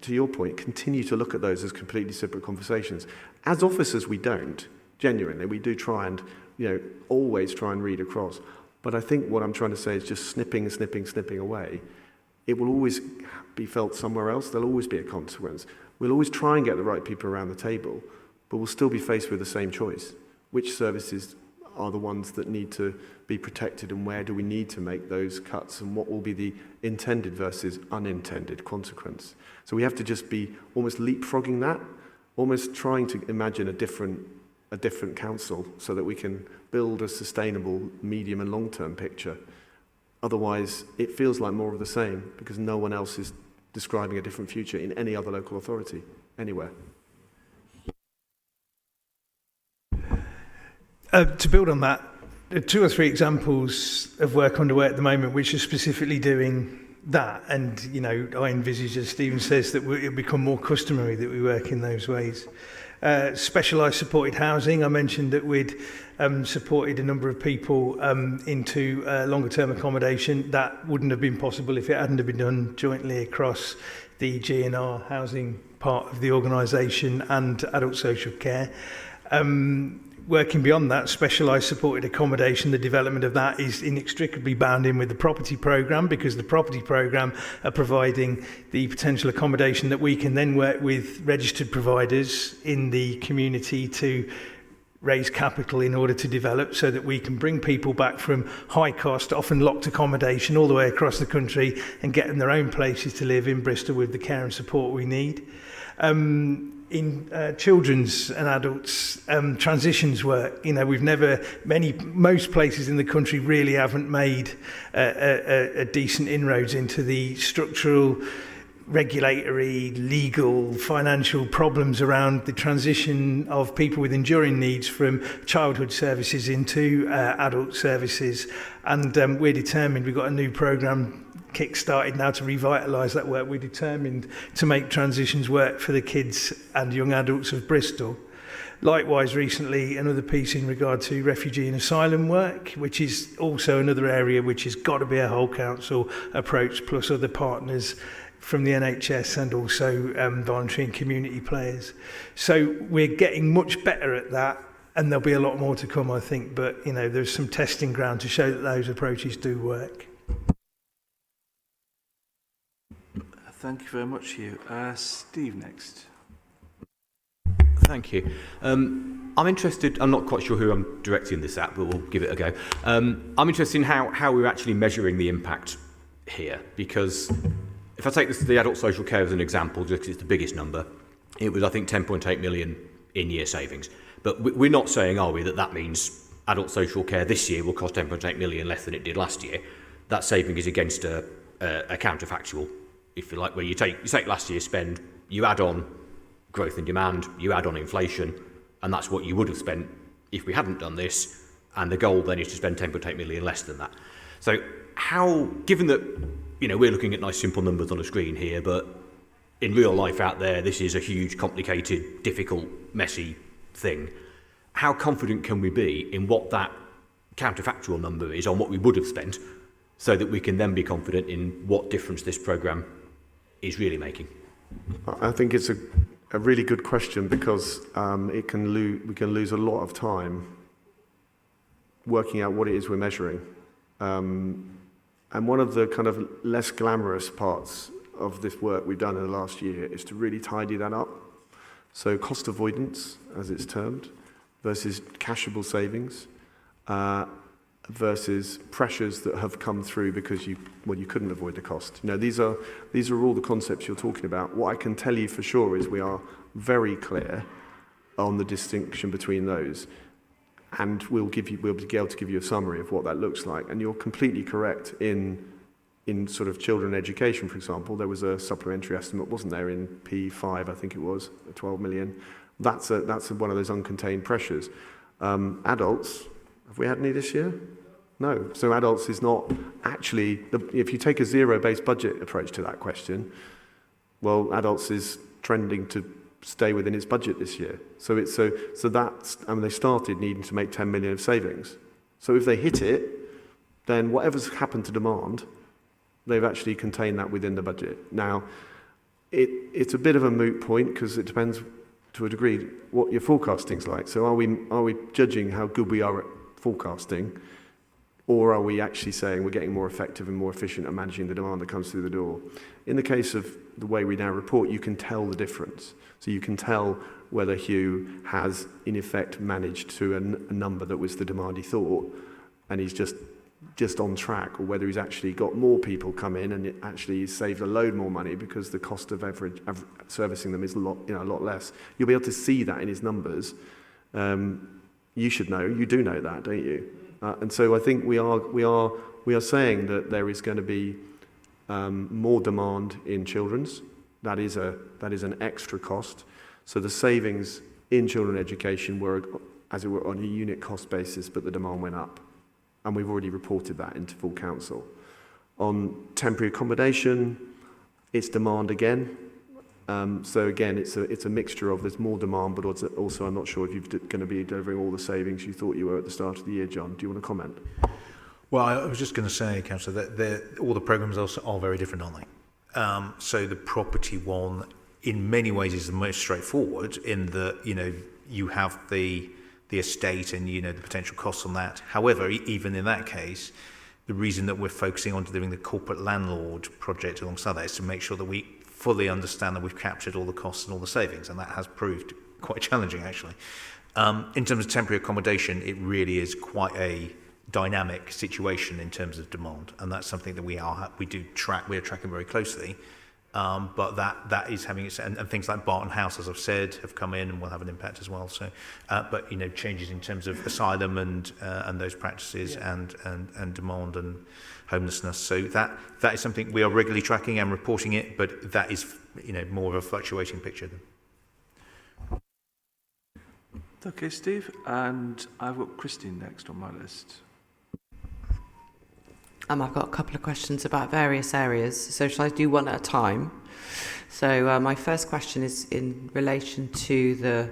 Speaker 3: to your point, continue to look at those as completely separate conversations. As officers, we don't. Genuinely, we do try and, always try and read across. But I think what I'm trying to say is just snipping away. It will always be felt somewhere else. There'll always be a consequence. We'll always try and get the right people around the table, but we'll still be faced with the same choice. Which services are the ones that need to be protected, and where do we need to make those cuts, and what will be the intended versus unintended consequence? So we have to just be almost leapfrogging that, almost trying to imagine a different council so that we can build a sustainable medium and long-term picture. Otherwise, it feels like more of the same because no one else is describing a different future in any other local authority, anywhere.
Speaker 6: To build on that, there are 2 or 3 examples of work underway at the moment which are specifically doing that. And, I envisage, as Stephen says, that it'll become more customary that we work in those ways. Specialised supported housing, I mentioned that we'd supported a number of people into longer term accommodation. That wouldn't have been possible if it hadn't have been done jointly across the G&R housing part of the organisation and adult social care. working beyond that, specialised supported accommodation, the development of that is inextricably bound in with the property programme, because the property programme are providing the potential accommodation that we can then work with registered providers in the community to raise capital in order to develop, so that we can bring people back from high cost, often locked accommodation all the way across the country and get them their own places to live in Bristol with the care and support we need. In children's and adults transitions work, most places in the country really haven't made a decent inroads into the structural, regulatory, legal, financial problems around the transition of people with enduring needs from childhood services into adult services. And we're determined, we've got a new programme kick-started now to revitalise that work. We're determined to make transitions work for the kids and young adults of Bristol. Likewise, recently, another piece in regard to refugee and asylum work, which is also another area which has got to be a whole council approach, plus other partners from the NHS and also voluntary and community players. So we're getting much better at that, and there'll be a lot more to come, I think, but there's some testing ground to show that those approaches do work.
Speaker 1: Thank you very much, Hugh. Steve next.
Speaker 13: Thank you. I'm interested, I'm not quite sure who I'm directing this at, but we'll give it a go. I'm interested in how we're actually measuring the impact here, because if I take the adult social care as an example, just because it's the biggest number, it was, I think, 10.8 million in-year savings. But we're not saying, are we, that means adult social care this year will cost 10.8 million less than it did last year. That saving is against a counterfactual, if you like, where you take last year's spend, you add on growth in demand, you add on inflation, and that's what you would have spent if we hadn't done this, and the goal then is to spend 10.8 million less than that. So how, given that we're looking at nice simple numbers on a screen here, but in real life out there, this is a huge, complicated, difficult, messy thing. How confident can we be in what that counterfactual number is on what we would have spent, so that we can then be confident in what difference this programme is really making?
Speaker 3: I think it's a really good question, because we can lose a lot of time working out what it is we're measuring. And one of the kind of less glamorous parts of this work we've done in the last year is to really tidy that up. So cost avoidance, as it's termed, versus cashable savings, versus pressures that have come through because you couldn't avoid the cost. These are all the concepts you're talking about. What I can tell you for sure is we are very clear on the distinction between those. And we'll be able to give you a summary of what that looks like. And you're completely correct in sort of children education, for example. There was a supplementary estimate, wasn't there, in P5, I think it was, 12 million. That's one of those uncontained pressures. Adults, have we had any this year? No. So adults is not actually, if you take a zero-based budget approach to that question, well, adults is trending to stay within its budget this year. So that's, they started needing to make 10 million of savings. So if they hit it, then whatever's happened to demand, they've actually contained that within the budget. Now, it's a bit of a moot point, because it depends to a degree what your forecasting's like. So are we judging how good we are at forecasting, or are we actually saying we're getting more effective and more efficient at managing the demand that comes through the door? In the case of the way we now report, you can tell the difference. So you can tell whether Hugh has, in effect, managed to a number that was the demand he thought, and he's just on track, or whether he's actually got more people come in and it actually saved a load more money because the cost of servicing them is a lot less. You'll be able to see that in his numbers. You should know. You do know that, don't you? And so I think we are saying that there is going to be more demand in children's. That is an extra cost. So the savings in children education were, as it were, on a unit cost basis, but the demand went up. And we've already reported that into full council. On temporary accommodation, it's demand again. So again, it's a mixture of there's more demand, but also I'm not sure if you're going to be delivering all the savings you thought you were at the start of the year, John. Do you want to comment?
Speaker 7: Well, I was just going to say, Councillor, that all the programmes are very different, aren't they? So the property one, in many ways, is the most straightforward in that you have the the estate and, the potential costs on that. However, even in that case, the reason that we're focusing on delivering the corporate landlord project alongside that is to make sure that we fully understand that we've captured all the costs and all the savings, and that has proved quite challenging, actually. In terms of temporary accommodation, it really is quite a dynamic situation in terms of demand, and that's something that we're tracking very closely. But that is having its, and things like Barton House, as I've said, have come in and will have an impact as well. So, but changes in terms of asylum and those practices and demand and homelessness. So that is something we are regularly tracking and reporting it, but that is more of a fluctuating picture.
Speaker 1: Okay, Steve, and I've got Christine next on my list.
Speaker 5: I've got a couple of questions about various areas, so shall I do one at a time? So my first question is in relation to the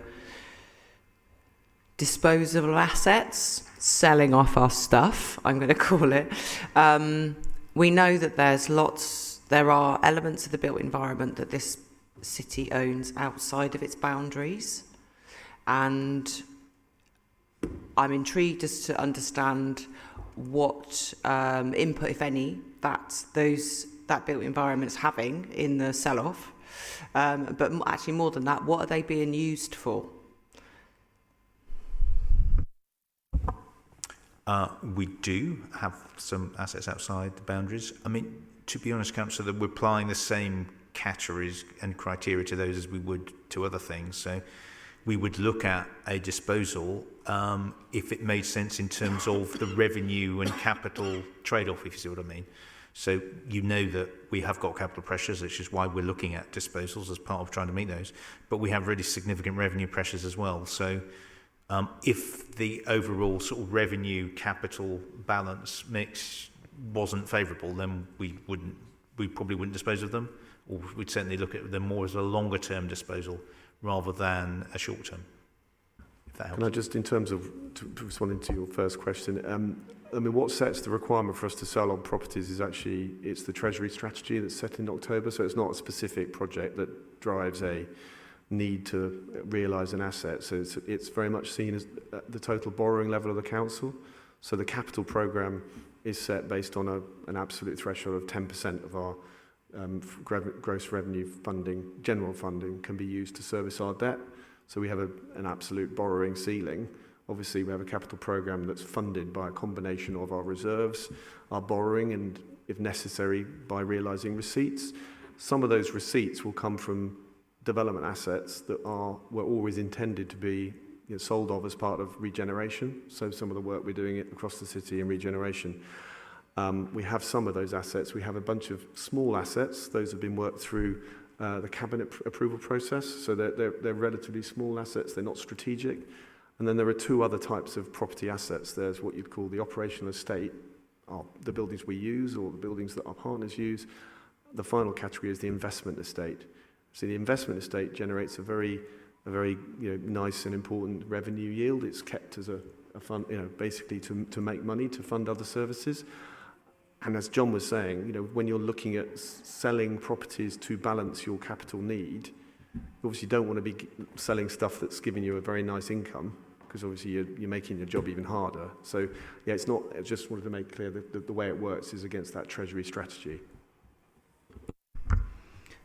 Speaker 5: disposable assets, selling off our stuff, I'm going to call it. We know that there are elements of the built environment that this city owns outside of its boundaries, and I'm intrigued as to understand what input, if any, that built environment is having in the sell-off. But actually, more than that, what are they being used for?
Speaker 7: We do have some assets outside the boundaries. I mean, to be honest, Councillor, we're applying the same categories and criteria to those as we would to other things. So we would look at a disposal if it made sense in terms of the revenue and capital trade-off, if you see what I mean. So that we have got capital pressures, which is why we're looking at disposals as part of trying to meet those. But we have really significant revenue pressures as well. So if the overall sort of revenue capital balance mix wasn't favourable, then we probably wouldn't dispose of them, or we'd certainly look at them more as a longer term disposal rather than a short term. If that helps.
Speaker 3: Can I just, in terms of responding to your first question, I mean, what sets the requirement for us to sell on properties is actually, it's the Treasury strategy that's set in October, so it's not a specific project that drives a need to realise an asset. So it's very much seen as the total borrowing level of the council. So the capital programme is set based on an absolute threshold of 10% of our gross revenue funding, general funding, can be used to service our debt. So we have an absolute borrowing ceiling. Obviously, we have a capital programme that's funded by a combination of our reserves, our borrowing, and, if necessary, by realising receipts. Some of those receipts will come from development assets that were always intended to be sold off as part of regeneration. So some of the work we're doing across the city in regeneration. We have some of those assets. We have a bunch of small assets. Those have been worked through the cabinet approval process. So they're relatively small assets. They're not strategic. And then there are two other types of property assets. There's what you'd call the operational estate, the buildings we use or the buildings that our partners use. The final category is the investment estate. So the investment estate generates a very nice and important revenue yield. It's kept as a fund, basically to make money to fund other services. And as John was saying, when you're looking at selling properties to balance your capital need, you obviously don't want to be selling stuff that's giving you a very nice income, because obviously you're making your job even harder. So yeah, it's not. I just wanted to make clear that the way it works is against that Treasury strategy.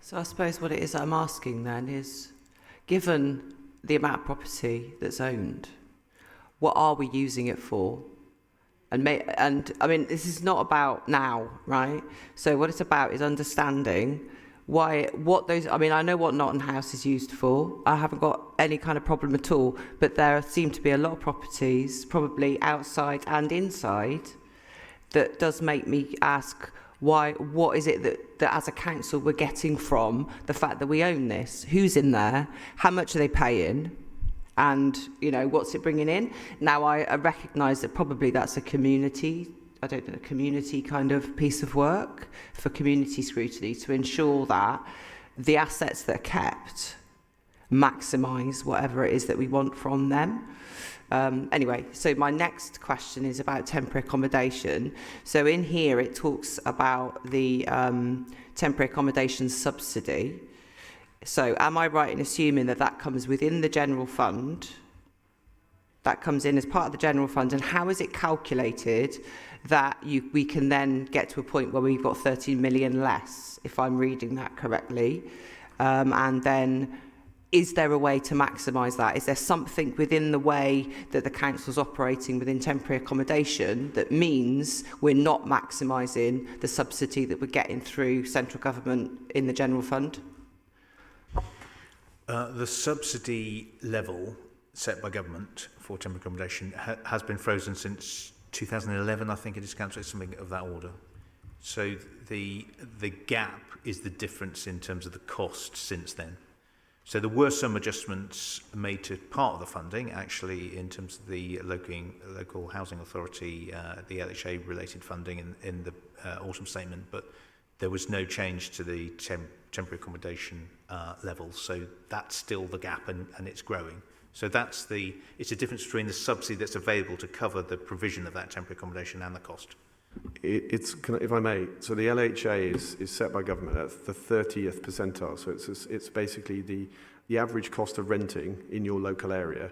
Speaker 5: So I suppose what it is I'm asking then is, given the amount of property that's owned, what are we using it for? And I mean, this is not about now, right? So what it's about is understanding what those, I mean, I know what Norton House is used for. I haven't got any kind of problem at all, but there seem to be a lot of properties, probably outside and inside, that does make me ask, what is it that as a council we're getting from the fact that we own this? Who's in there? How much are they paying? And, what's it bringing in? Now, I recognise that probably that's a community kind of piece of work for community scrutiny to ensure that the assets that are kept maximise whatever it is that we want from them. Anyway, so my next question is about temporary accommodation. So in here it talks about the temporary accommodation subsidy. So am I right in assuming that comes within the general fund, that comes in as part of the general fund, and how is it calculated that we can then get to a point where we've got 13 million less, if I'm reading that correctly? And then, is there a way to maximise that? Is there something within the way that the council's operating within temporary accommodation that means we're not maximising the subsidy that we're getting through central government in the general fund?
Speaker 7: The subsidy level set by government for temporary accommodation has been frozen since 2011, I think it is, Councillor, something of that order. So the gap is the difference in terms of the cost since then. So there were some adjustments made to part of the funding, actually, in terms of the local housing authority, the LHA related funding in the autumn statement, but there was no change to the temporary accommodation level. So that's still the gap, and it's growing. So it's a difference between the subsidy that's available to cover the provision of that temporary accommodation and the cost.
Speaker 3: If I may, so the LHA is set by government at the 30th percentile. So it's basically the average cost of renting in your local area.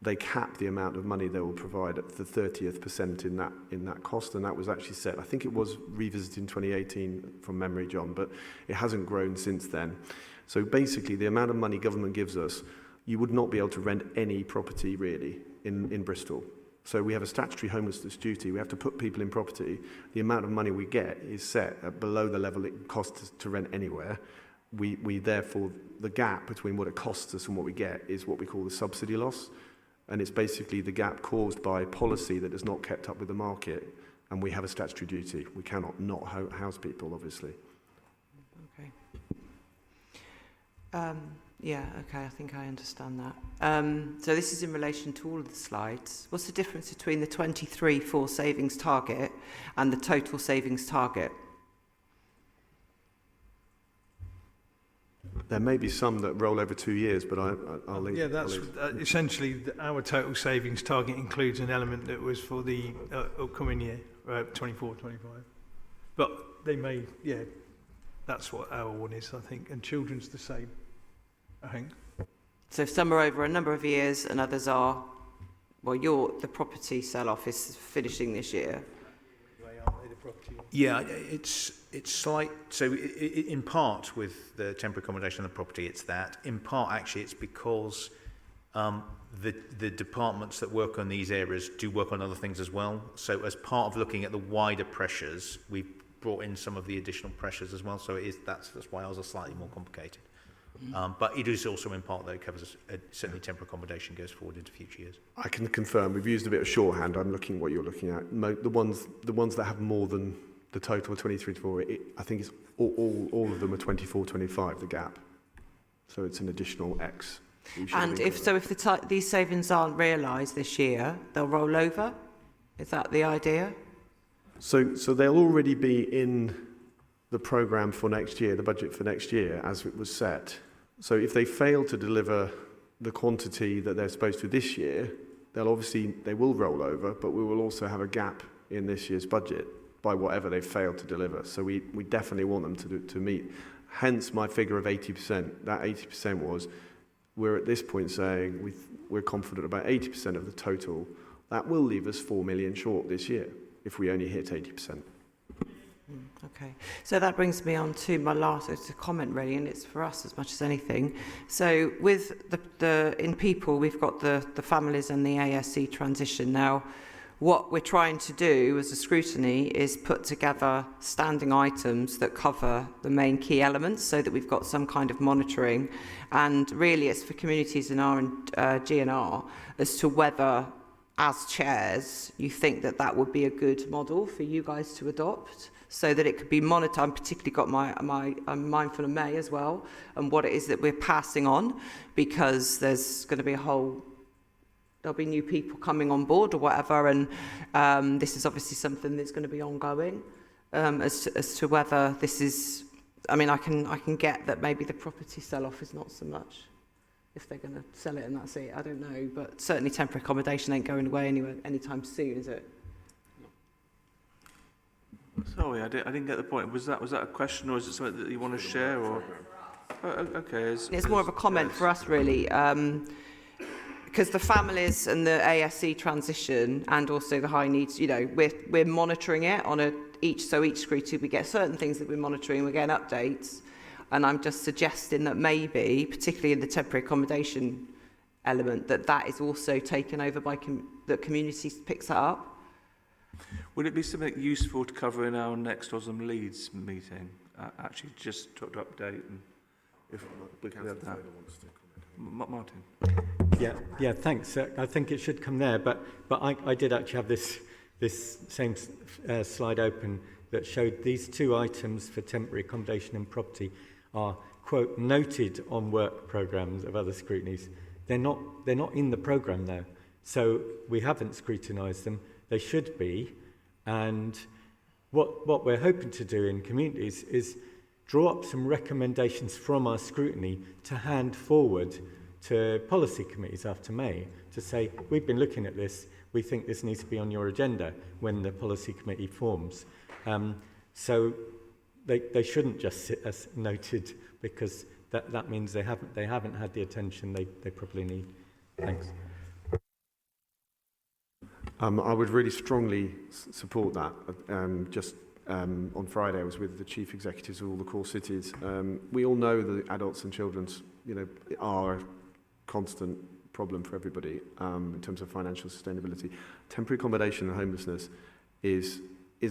Speaker 3: They cap the amount of money they will provide at the 30th percent in that cost, and that was actually set. I think it was revisited in 2018 from memory, John, but it hasn't grown since then. So basically, the amount of money government gives us, you would not be able to rent any property really in Bristol. So we have a statutory homelessness duty. We have to put people in property. The amount of money we get is set at below the level it costs to rent anywhere. We therefore, the gap between what it costs us and what we get is what we call the subsidy loss. And it's basically the gap caused by policy that has not kept up with the market. And we have a statutory duty. We cannot not house people, obviously.
Speaker 5: Okay. Yeah, okay, I think I understand that. So this is in relation to all of the slides. What's the difference between the 23 full savings target and the total savings target?
Speaker 3: There may be some that roll over 2 years, but I'll leave.
Speaker 6: Yeah, that's essentially our total savings target includes an element that was for the upcoming year, 24, 25. But they may, yeah, that's what our one is, I think, and children's the same, I think.
Speaker 5: So some are over a number of years and others are, well, the property sell-off is finishing this year.
Speaker 7: Yeah, it's slight. So in part with the temporary accommodation and the property, it's that. In part, actually, it's because the departments that work on these areas do work on other things as well. So as part of looking at the wider pressures, we've brought in some of the additional pressures as well. So that's why ours are slightly more complicated. But it is also in part that it covers certainly temporary accommodation goes forward into future years.
Speaker 3: I can confirm we've used a bit of shorthand. I'm looking at what you're looking at. The ones that have more than the total of 23 to 4, I think it's all of them are 24, 25. The gap. So it's an additional X.
Speaker 5: And if these savings aren't realised this year, they'll roll over. Is that the idea?
Speaker 3: So they'll already be in the programme for next year, the budget for next year, as it was set. So if they fail to deliver the quantity that they're supposed to this year, they will roll over, but we will also have a gap in this year's budget by whatever they've failed to deliver. So we definitely want them to meet. Hence my figure of 80%. That 80% was, we're at this point saying we're confident about 80% of the total. That will leave us 4 million short this year if we only hit 80%.
Speaker 5: Okay, so that brings me on to my last comment really, and it's for us as much as anything. So with in people, we've got the families and the ASC transition. Now, what we're trying to do as a scrutiny is put together standing items that cover the main key elements so that we've got some kind of monitoring. And really it's for communities in R and GNR as to whether, as chairs, you think that would be a good model for you guys to adopt, so that it could be monitored. I'm particularly got I'm mindful of May as well, and what it is that we're passing on, because there's going to be there'll be new people coming on board or whatever, and this is obviously something that's going to be ongoing, as to whether this is. I mean, I can get that maybe the property sell-off is not so much, if they're going to sell it and that's it. I don't know, but certainly temporary accommodation ain't going away anytime soon, is it?
Speaker 1: Sorry, I didn't get the point. Was that a question, or is it something that you want to share? Or okay,
Speaker 5: it's more of a comment for us, really, because the families and the ASC transition and also the high needs, you know, we're monitoring it on each scrutiny we get certain things that we're monitoring, we're getting updates, and I'm just suggesting that maybe, particularly in the temporary accommodation element, that is also taken over by the community picks that up.
Speaker 1: Would it be something useful to cover in our next Osm Leeds meeting? Actually, just to update, and if we can have that. Martin.
Speaker 12: Yeah. Thanks. I think it should come there, but I did actually have this same slide open that showed these two items for temporary accommodation and property are, quote, noted on work programmes of other scrutinies. They're not in the programme though, so we haven't scrutinised them. They should be, and what we're hoping to do in communities is draw up some recommendations from our scrutiny to hand forward to policy committees after May to say, we've been looking at this, we think this needs to be on your agenda when the policy committee forms. So they shouldn't just sit as noted, because that means they haven't had the attention they probably need. Thanks.
Speaker 3: I would really strongly support that. On Friday, I was with the chief executives of all the core cities. We all know that adults and children's, are a constant problem for everybody in terms of financial sustainability. Temporary accommodation and homelessness is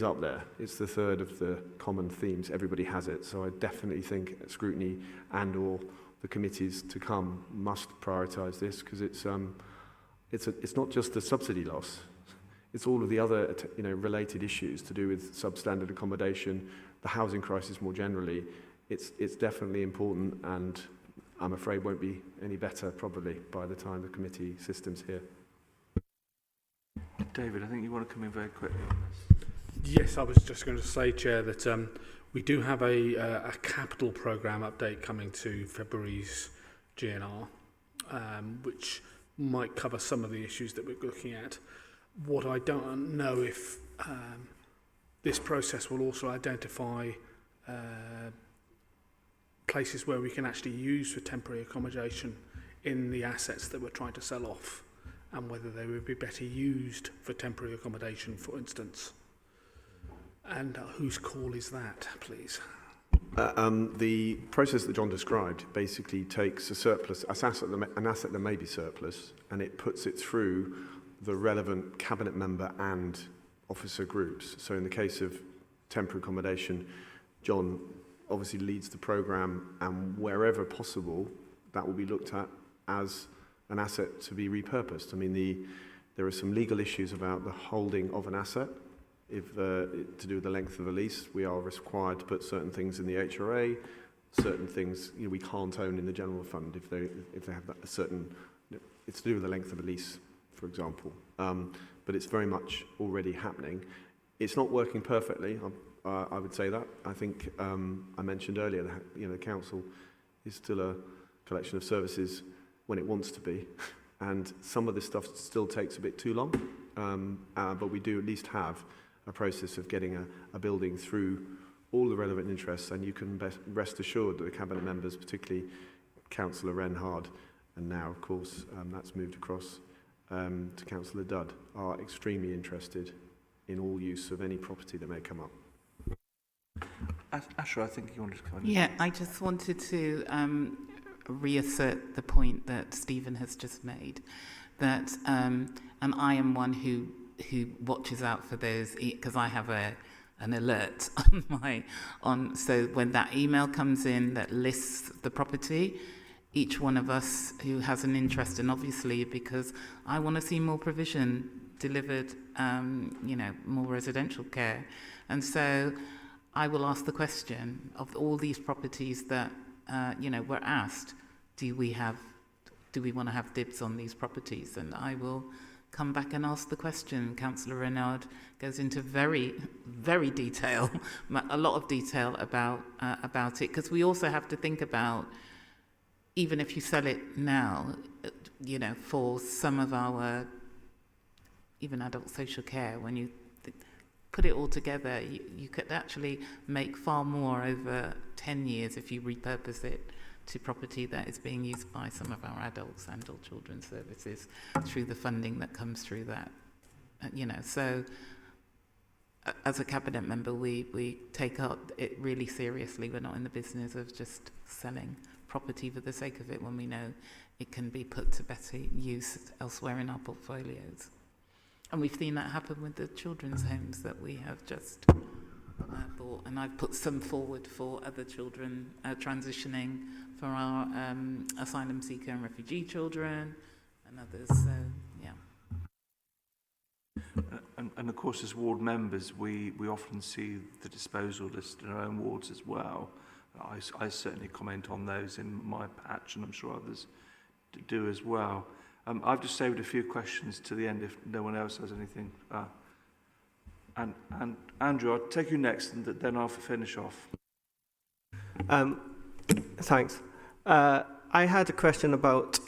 Speaker 3: up there. It's the third of the common themes. Everybody has it. So I definitely think scrutiny and/or the committees to come must prioritise this, because it's not just the subsidy loss. It's all of the other, related issues to do with substandard accommodation, the housing crisis more generally. It's definitely important, and I'm afraid won't be any better probably by the time the committee system's here.
Speaker 1: David, I think you want to come in very quickly on this.
Speaker 11: Yes, I was just going to say, Chair, that we do have a capital programme update coming to February's GNR, which might cover some of the issues that we're looking at. What I don't know if this process will also identify places where we can actually use for temporary accommodation in the assets that we're trying to sell off, and whether they would be better used for temporary accommodation, for instance. And whose call is that, please?
Speaker 3: The process that John described basically takes an asset that may be surplus, and it puts it through the relevant cabinet member and officer groups. So in the case of temporary accommodation, John obviously leads the programme, and wherever possible, that will be looked at as an asset to be repurposed. I mean, there are some legal issues about the holding of an asset. If to do with the length of a lease, we are required to put certain things in the HRA, certain things we can't own in the general fund if they have a certain. It's to do with the length of a lease, for example. But it's very much already happening. It's not working perfectly. I would say that. I think I mentioned earlier that the council is still a collection of services when it wants to be, and some of this stuff still takes a bit too long. But we do at least have a process of getting a building through all the relevant interests, and you can rest assured that the cabinet members, particularly Councillor Renhard, and now of course that's moved across to Councillor Dudd, are extremely interested in all use of any property that may come up.
Speaker 1: Asher, I think you wanted to come in.
Speaker 9: Yeah, I just wanted to reassert the point that Stephen has just made, that and I am one who watches out for those, because I have an alert so when that email comes in that lists the property, each one of us who has an interest, and obviously because I want to see more provision delivered, more residential care, and so I will ask the question of all these properties that were asked, do we want to have dibs on these properties? And I will come back and ask the question. Councillor Renard goes into very, very detail, a lot of detail about it, because we also have to think about, even if you sell it now, for some of our, even adult social care, when you put it all together, you could actually make far more over 10 years if you repurpose it to property that is being used by some of our adults and or children's services through the funding that comes through that. So as a cabinet member, we take it really seriously. We're not in the business of just selling property for the sake of it when we know it can be put to better use elsewhere in our portfolios. And we've seen that happen with the children's homes that we have just bought, and I've put some forward for other children transitioning, for our asylum seeker and refugee children and others. So, yeah.
Speaker 1: And of course, as ward members, we often see the disposal list in our own wards as well. I certainly comment on those in my patch, and I'm sure others do as well. I've just saved a few questions to the end if no one else has anything. And Andrew, I'll take you next, and then I'll finish off.
Speaker 14: Thanks. I had a question about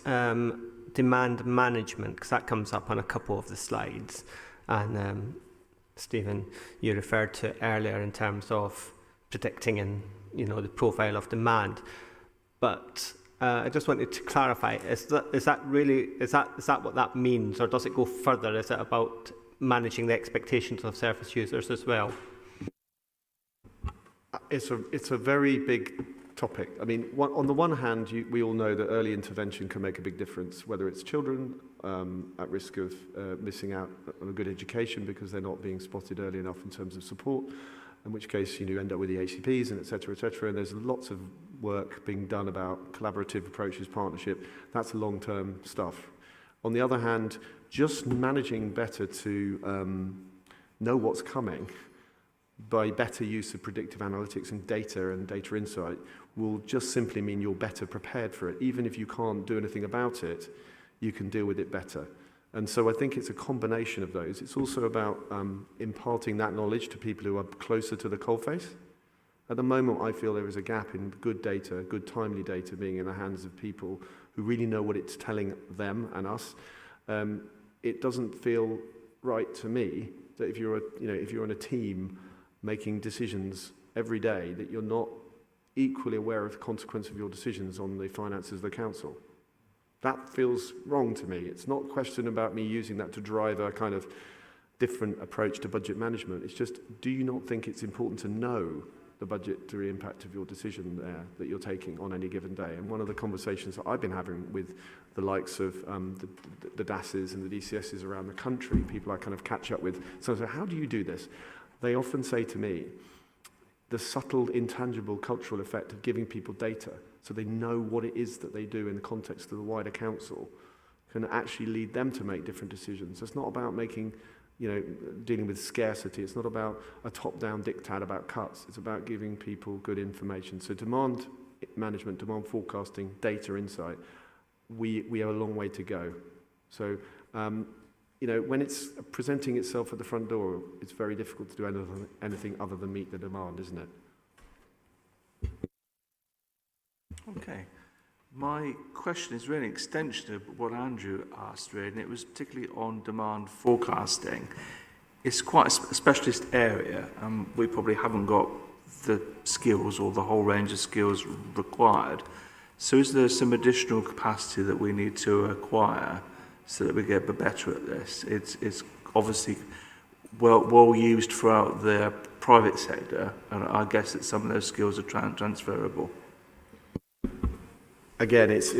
Speaker 14: demand management, because that comes up on a couple of the slides. And Stephen, you referred to earlier in terms of predicting and the profile of demand. But I just wanted to clarify: is that what that means, or does it go further? Is it about managing the expectations of service users as well?
Speaker 3: It's a very big topic. I mean, on the one hand, we all know that early intervention can make a big difference, whether it's children at risk of missing out on a good education because they're not being spotted early enough in terms of support, in which case you end up with the HCPs and et cetera, and there's lots of work being done about collaborative approaches, partnership. That's long-term stuff. On the other hand, just managing better to know what's coming by better use of predictive analytics and data insight will just simply mean you're better prepared for it. Even if you can't do anything about it, you can deal with it better. And so I think it's a combination of those. It's also about imparting that knowledge to people who are closer to the coalface. At the moment, I feel there is a gap in good data, good timely data being in the hands of people who really know what it's telling them and us. It doesn't feel right to me that if you're in a team making decisions every day, that you're not equally aware of the consequence of your decisions on the finances of the council. That feels wrong to me. It's not a question about me using that to drive a kind of different approach to budget management. It's just, do you not think it's important to know the budgetary impact of your decision there that you're taking on any given day? And one of the conversations that I've been having with the likes of the DASs and the DCSs around the country, people I kind of catch up with, so how do you do this? They often say to me, the subtle, intangible cultural effect of giving people data so they know what it is that they do in the context of the wider council can actually lead them to make different decisions. It's not about making, dealing with scarcity. It's not about a top-down diktat about cuts. It's about giving people good information. So demand management, demand forecasting, data insight, we have a long way to go. So, when it's presenting itself at the front door, it's very difficult to do anything other than meet the demand, isn't it?
Speaker 1: Okay. My question is really an extension of what Andrew asked, really, and it was particularly on demand forecasting. It's quite a specialist area, and we probably haven't got the skills or the whole range of skills required. So is there some additional capacity that we need to acquire so that we get better at this? It's obviously well used throughout the private sector, and I guess that some of those skills are transferable.
Speaker 3: Again, it's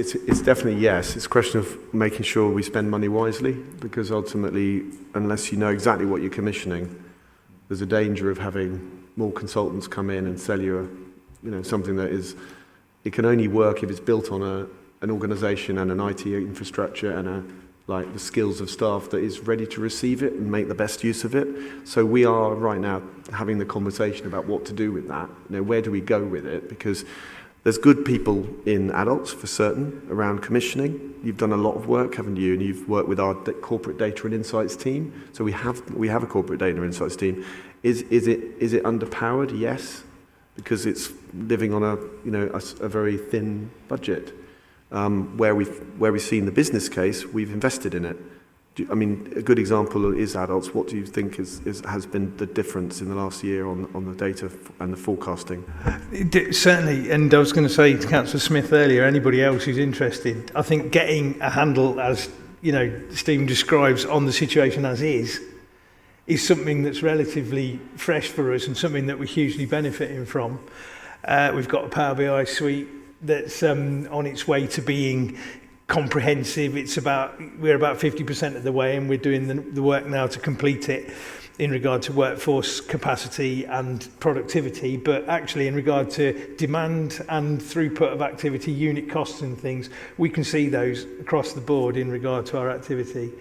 Speaker 3: definitely yes. It's a question of making sure we spend money wisely, because ultimately, unless you know exactly what you're commissioning, there's a danger of having more consultants come in and sell you something that is, it can only work if it's built on an organisation and an IT infrastructure and the skills of staff that is ready to receive it and make the best use of it. So we are right now having the conversation about what to do with that. Where do we go with it? Because there's good people in adults, for certain, around commissioning. You've done a lot of work, haven't you? And you've worked with our corporate data and insights team. So we have a corporate data and insights team. Is it underpowered? Yes, because it's living on a very thin budget. Where we've seen the business case, we've invested in it I mean, a good example is adults. What do you think has been the difference in the last year on the data and the forecasting?
Speaker 6: Certainly, and I was going to say to Councillor Smith earlier, anybody else who's interested, I think getting a handle, as you know, Stephen describes, on the situation as is something that's relatively fresh for us and something that we're hugely benefiting from. We've got a Power BI suite that's on its way to being comprehensive. We're about 50% of the way, and we're doing the work now to complete it in regard to workforce capacity and productivity, but actually in regard to demand and throughput of activity, unit costs and things, we can see those across the board in regard to our activity.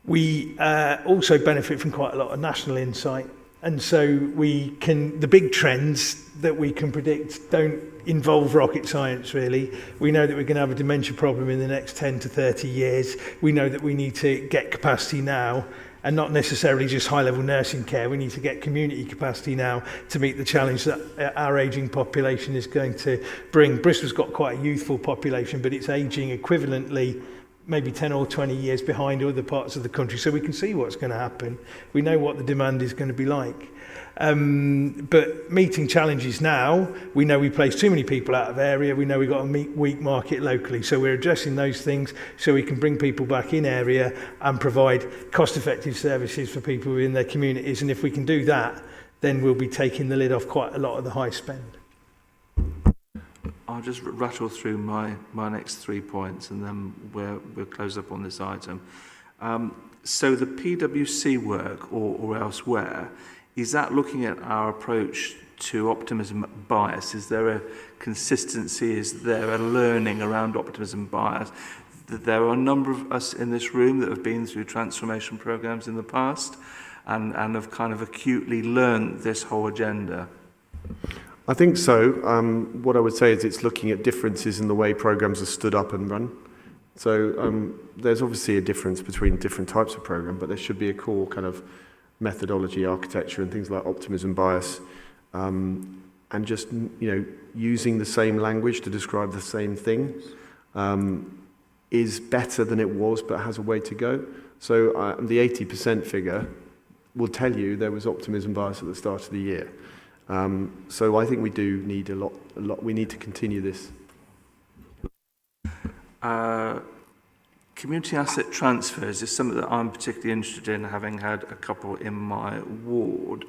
Speaker 6: We also benefit from quite a lot of national insight, and so the big trends that we can predict don't involve rocket science, really. We know that we're going to have a dementia problem in the next 10 to 30 years. We know that we need to get capacity now, and not necessarily just high-level nursing care. We need to get community capacity now to meet the challenge that our ageing population is going to bring. Bristol's got quite a youthful population, but it's ageing equivalently maybe 10 or 20 years behind other parts of the country, so we can see what's going to happen. We know what the demand is going to be like. But meeting challenges now, we know we place too many people out of area, we know we've got a weak market locally, so we're addressing those things so we can bring people back in area and provide cost-effective services for people in their communities, and if we can do that, then we'll be taking the lid off quite a lot of the high spend.
Speaker 1: I'll just rattle through my next 3 points, and then we'll close up on this item. So the PwC work or elsewhere, is that looking at our approach to optimism bias? Is there a consistency? Is there a learning around optimism bias? There are a number of us in this room that have been through transformation programs in the past and have kind of acutely learned this whole agenda.
Speaker 3: I think so. What I would say is it's looking at differences in the way programs are stood up and run. So there's obviously a difference between different types of program, but there should be a core kind of methodology, architecture, and things like optimism bias, and just using the same language to describe the same thing is better than it was, but has a way to go. So the 80% figure will tell you there was optimism bias at the start of the year. So I think we do need a lot. We need to continue this.
Speaker 1: Community asset transfers is something that I'm particularly interested in, having had a couple in my ward.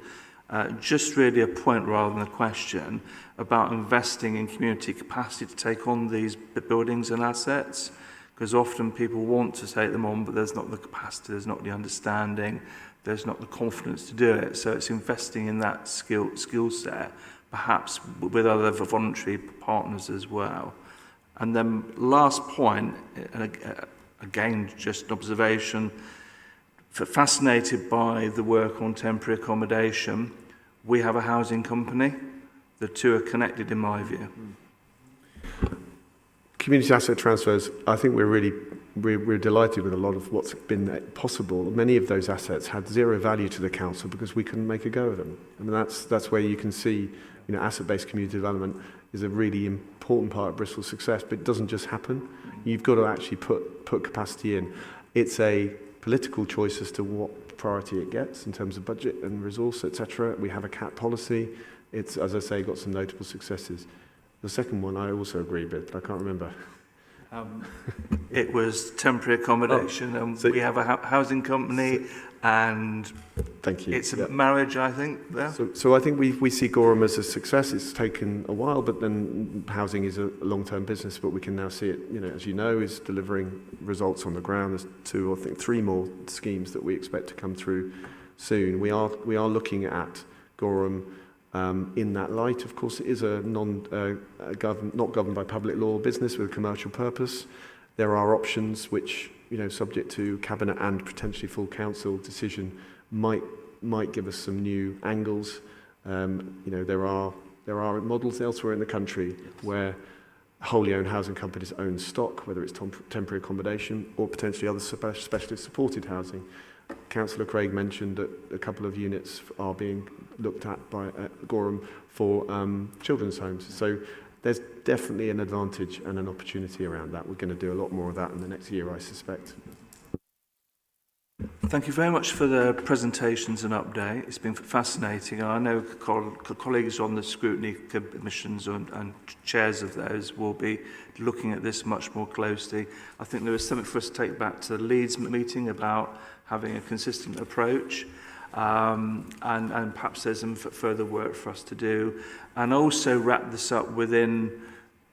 Speaker 1: Just really a point rather than a question about investing in community capacity to take on these buildings and assets, because often people want to take them on, but there's not the capacity, there's not the understanding, there's not the confidence to do it. So it's investing in that skill set, perhaps with other voluntary partners as well. And then last point, again, just an observation, fascinated by the work on temporary accommodation. We have a housing company. The two are connected in my view.
Speaker 3: Community asset transfers, I think we're delighted with a lot of what's been possible. Many of those assets had zero value to the council because we couldn't make a go of them. I mean, that's where you can see, asset-based community development is a really important part of Bristol's success, but it doesn't just happen. You've got to actually put capacity in. It's a political choice as to what priority it gets in terms of budget and resource, etc. We have a CAT policy. It's, as I say, got some notable successes. The second one I also agree with, but I can't remember.
Speaker 1: It was temporary accommodation, and so we have a housing company, and
Speaker 3: thank you.
Speaker 1: It's a marriage, I think. There.
Speaker 3: So I think we see Gorham as a success. It's taken a while, but then housing is a long-term business. But we can now see it. As you know, is delivering results on the ground. There's 2 or 3 more schemes that we expect to come through soon. We are looking at Gorham. In that light, of course, it is a not governed by public law business with a commercial purpose. There are options which, subject to cabinet and potentially full council decision, might give us some new angles. There are models elsewhere in the country where wholly owned housing companies own stock, whether it's temporary accommodation or potentially other specialist supported housing. Councillor Craig mentioned that a couple of units are being looked at by Gorham for children's homes. So there's definitely an advantage and an opportunity around that. We're going to do a lot more of that in the next year, I suspect.
Speaker 1: Thank you very much for the presentations and update. It's been fascinating. I know colleagues on the scrutiny commissions and chairs of those will be looking at this much more closely. I think there is something for us to take back to the Leeds meeting about having a consistent approach, and perhaps there's some further work for us to do. And also wrap this up within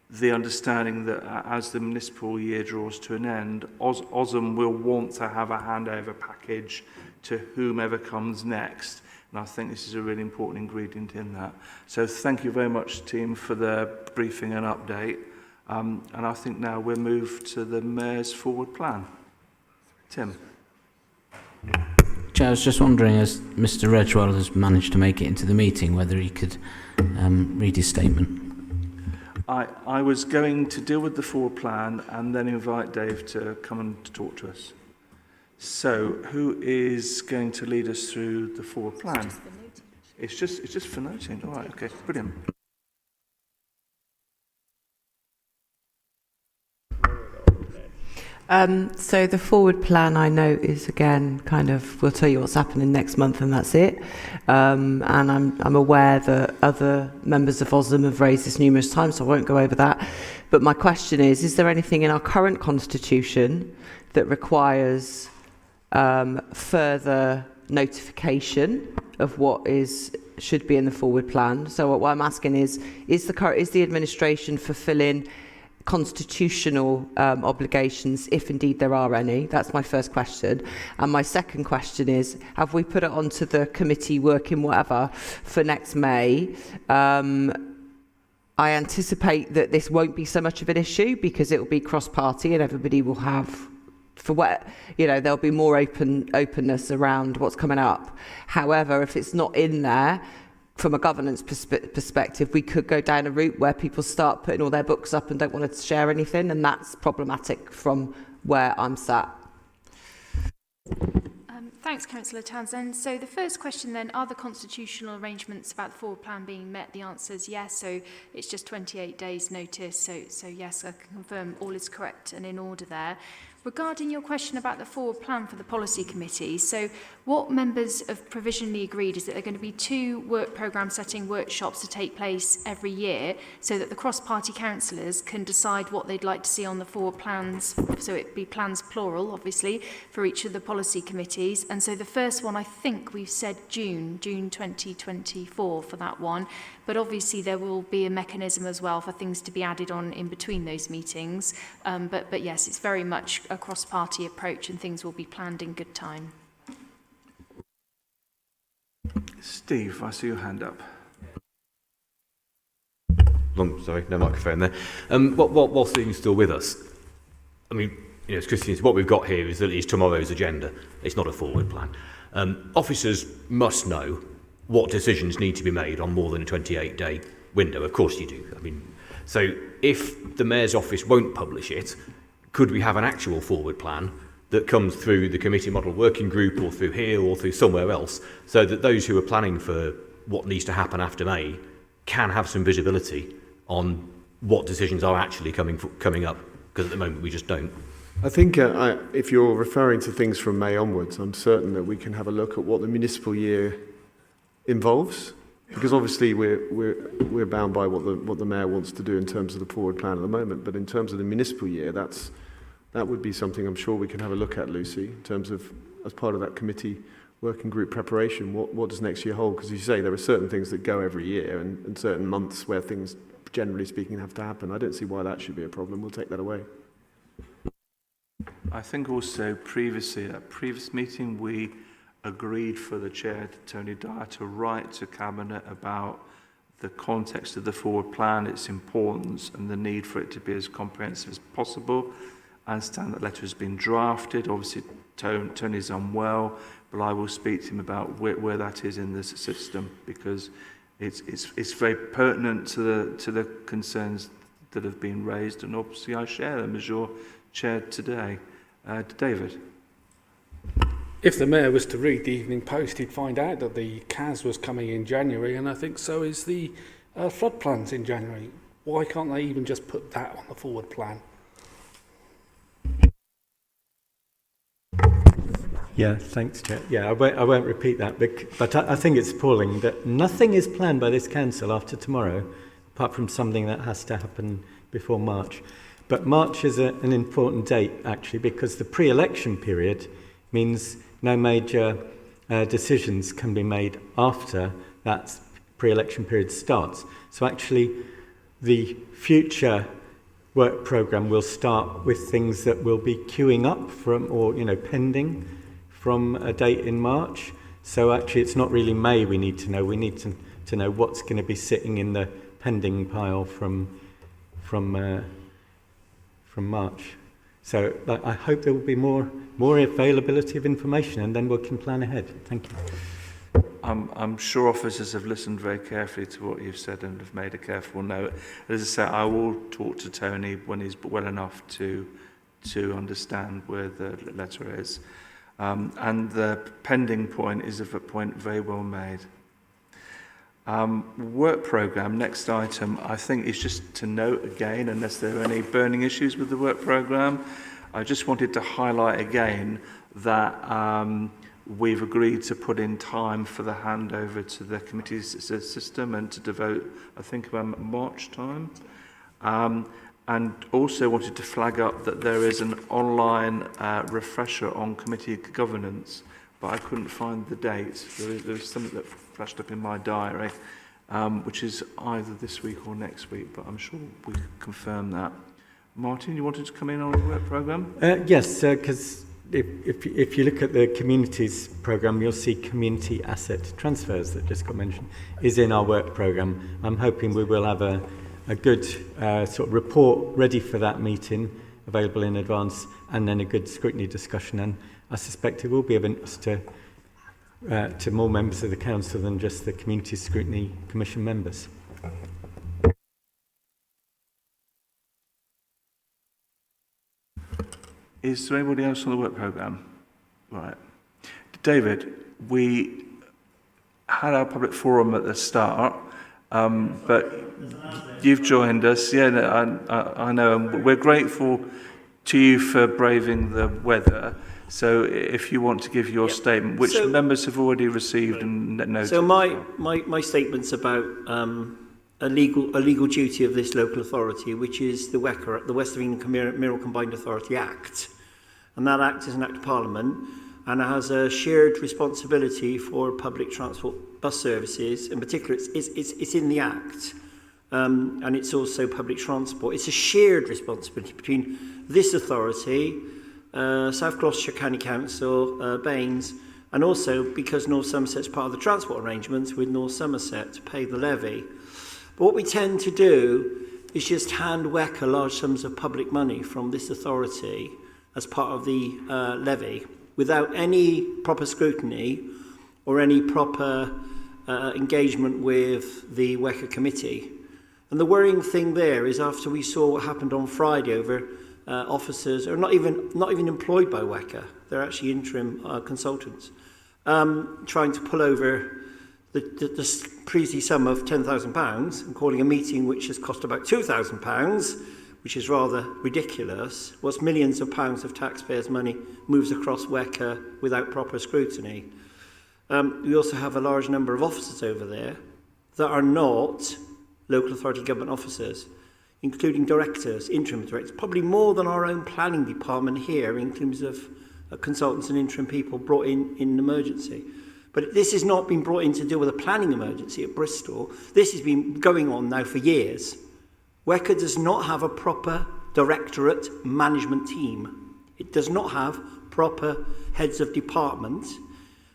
Speaker 1: the understanding that as the municipal year draws to an end, OSM will want to have a handover package to whomever comes next. And I think this is a really important ingredient in that. So thank you very much, team, for the briefing and update. And I think now we'll move to the Mayor's forward plan. Tim.
Speaker 8: Chair, I was just wondering, as Mr Redgewell has managed to make it into the meeting, whether he could read his statement.
Speaker 1: I was going to deal with the forward plan and then invite Dave to come and talk to us. So, who is going to lead us through the forward plan? It's just for noting. All right, okay, brilliant.
Speaker 5: So the forward plan, I know, is again kind of, we'll tell you what's happening next month and that's it. And I'm aware that other members of OSM have raised this numerous times, so I won't go over that. But my question is there anything in our current constitution that requires further notification of what should be in the forward plan? So what I'm asking is the administration fulfilling constitutional obligations, if indeed there are any? That's my first question. And my second question is, have we put it onto the committee working whatever for next May? I anticipate that this won't be so much of an issue because it will be cross-party and everybody will have, there'll be more openness around what's coming up. However, if it's not in there, from a governance perspective, we could go down a route where people start putting all their books up and don't want to share anything, and that's problematic from where I'm sat.
Speaker 2: Thanks, Councillor Townsend. So the first question then, are the constitutional arrangements about the forward plan being met? The answer is yes, so it's just 28 days notice. So yes, I can confirm all is correct and in order there. Regarding your question about the forward plan for the policy committee, so what members have provisionally agreed is that there are going to be 2 work programme setting workshops to take place every year so that the cross-party councillors can decide what they'd like to see on the forward plans, so it'd be plans plural, obviously, for each of the policy committees. And so the first one, I think we've said June 2024 for that one. But obviously there will be a mechanism as well for things to be added on in between those meetings. But yes, it's very much a cross-party approach and things will be planned in good time.
Speaker 1: Steve, I see your hand up.
Speaker 13: Sorry, no microphone there. While Stephen's still with us, I mean, as Christian, what we've got here is tomorrow's agenda. It's not a forward plan. Officers must know what decisions need to be made on more than a 28-day window. Of course you do. I mean, so if the Mayor's office won't publish it, could we have an actual forward plan that comes through the committee model working group or through here or through somewhere else, so that those who are planning for what needs to happen after May can have some visibility on what decisions are actually coming up? Because at the moment we just don't.
Speaker 3: I think if you're referring to things from May onwards, I'm certain that we can have a look at what the municipal year involves, because obviously we're bound by what the Mayor wants to do in terms of the forward plan at the moment. But in terms of the municipal year, that would be something I'm sure we can have a look at, Lucy, in terms of as part of that committee working group preparation. What does next year hold? Because you say there are certain things that go every year and certain months where things, generally speaking, have to happen. I don't see why that should be a problem. We'll take that away.
Speaker 1: I think also previously, at a previous meeting, we agreed for the chair, Tony Dyer, to write to Cabinet about the context of the forward plan, its importance and the need for it to be as comprehensive as possible. I understand that letter has been drafted. Obviously, Tony's unwell, but I will speak to him about where that is in this system, because it's very pertinent to the concerns that have been raised, and obviously I share them as your chair today. David.
Speaker 11: If the Mayor was to read the Evening Post, he'd find out that the CAS was coming in January, and I think so is the flood plans in January. Why can't they even just put that on the forward plan?
Speaker 12: Yeah, thanks, Chair. Yeah, I won't repeat that, but I think it's appalling that nothing is planned by this council after tomorrow, apart from something that has to happen before March. But March is an important date, actually, because the pre-election period means no major decisions can be made after that pre-election period starts. So actually, the future work programme will start with things that will be queuing up from, or pending from a date in March. So actually, it's not really May we need to know. We need to know what's going to be sitting in the pending pile from March. So I hope there will be more availability of information, and then we can plan ahead. Thank you.
Speaker 1: I'm sure officers have listened very carefully to what you've said and have made a careful note. As I say, I will talk to Tony when he's well enough to understand where the letter is. And the pending point is a point very well made. Work programme, next item, I think is just to note again, unless there are any burning issues with the work programme, I just wanted to highlight again that we've agreed to put in time for the handover to the committee system and to devote, I think, about March time. And also wanted to flag up that there is an online refresher on committee governance, but I couldn't find the date. There is something that flashed up in my diary, which is either this week or next week, but I'm sure we can confirm that. Martin, you wanted to come in on the work programme?
Speaker 12: Yes, because if you look at the communities programme, you'll see community asset transfers that just got mentioned is in our work programme. I'm hoping we will have a good sort of report ready for that meeting, available in advance, and then a good scrutiny discussion. And I suspect it will be of interest to more members of the council than just the Community Scrutiny Commission members.
Speaker 1: Is there anybody else on the work programme? Right. David, we had our public forum at the start, but you've joined us. Yeah, I know. And we're grateful to you for braving the weather. So if you want to give your statement, which members have already received and noted.
Speaker 15: So my statement's about a legal duty of this local authority, which is the WECA, the West of England Mineral Combined Authority Act. And that Act is an Act of Parliament, and it has a shared responsibility for public transport bus services. In particular, it's in the Act, and it's also public transport. It's a shared responsibility between this authority, South Gloucestershire County Council, Baines, and also because North Somerset's part of the transport arrangements with North Somerset to pay the levy. But what we tend to do is just hand WECA large sums of public money from this authority as part of the levy without any proper scrutiny or any proper engagement with the WECA committee. And the worrying thing there is after we saw what happened on Friday over officers, or not even employed by WECA, they're actually interim consultants, trying to pull over the prezy sum of £10,000 and calling a meeting which has cost about £2,000, which is rather ridiculous, whilst millions of pounds of taxpayers' money moves across WECA without proper scrutiny. We also have a large number of officers over there that are not local authority government officers, including directors, interim directors, probably more than our own planning department here in terms of consultants and interim people brought in an emergency. But this has not been brought in to deal with a planning emergency at Bristol. This has been going on now for years. WECA does not have a proper directorate management team. It does not have proper heads of department.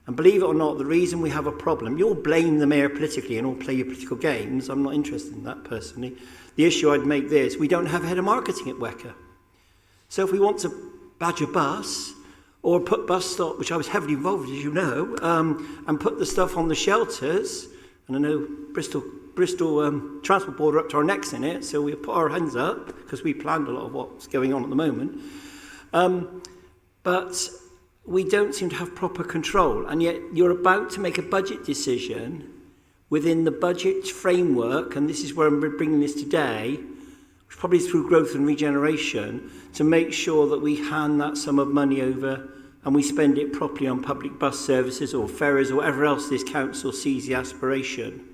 Speaker 15: And believe it or not, the reason we have a problem, you'll blame the mayor politically and all play your political games. I'm not interested in that personally. The issue I'd make there is we don't have a head of marketing at WECA. So if we want to badge a bus or put bus stop, which I was heavily involved, as you know, and put the stuff on the shelters, and I know Bristol Transport Board are up to our necks in it, so we put our hands up because we planned a lot of what's going on at the moment. But we don't seem to have proper control, and yet you're about to make a budget decision within the budget framework, and this is where I'm bringing this today, which probably through growth and regeneration, to make sure that we hand that sum of money over and we spend it properly on public bus services or ferries or whatever else this council sees the aspiration.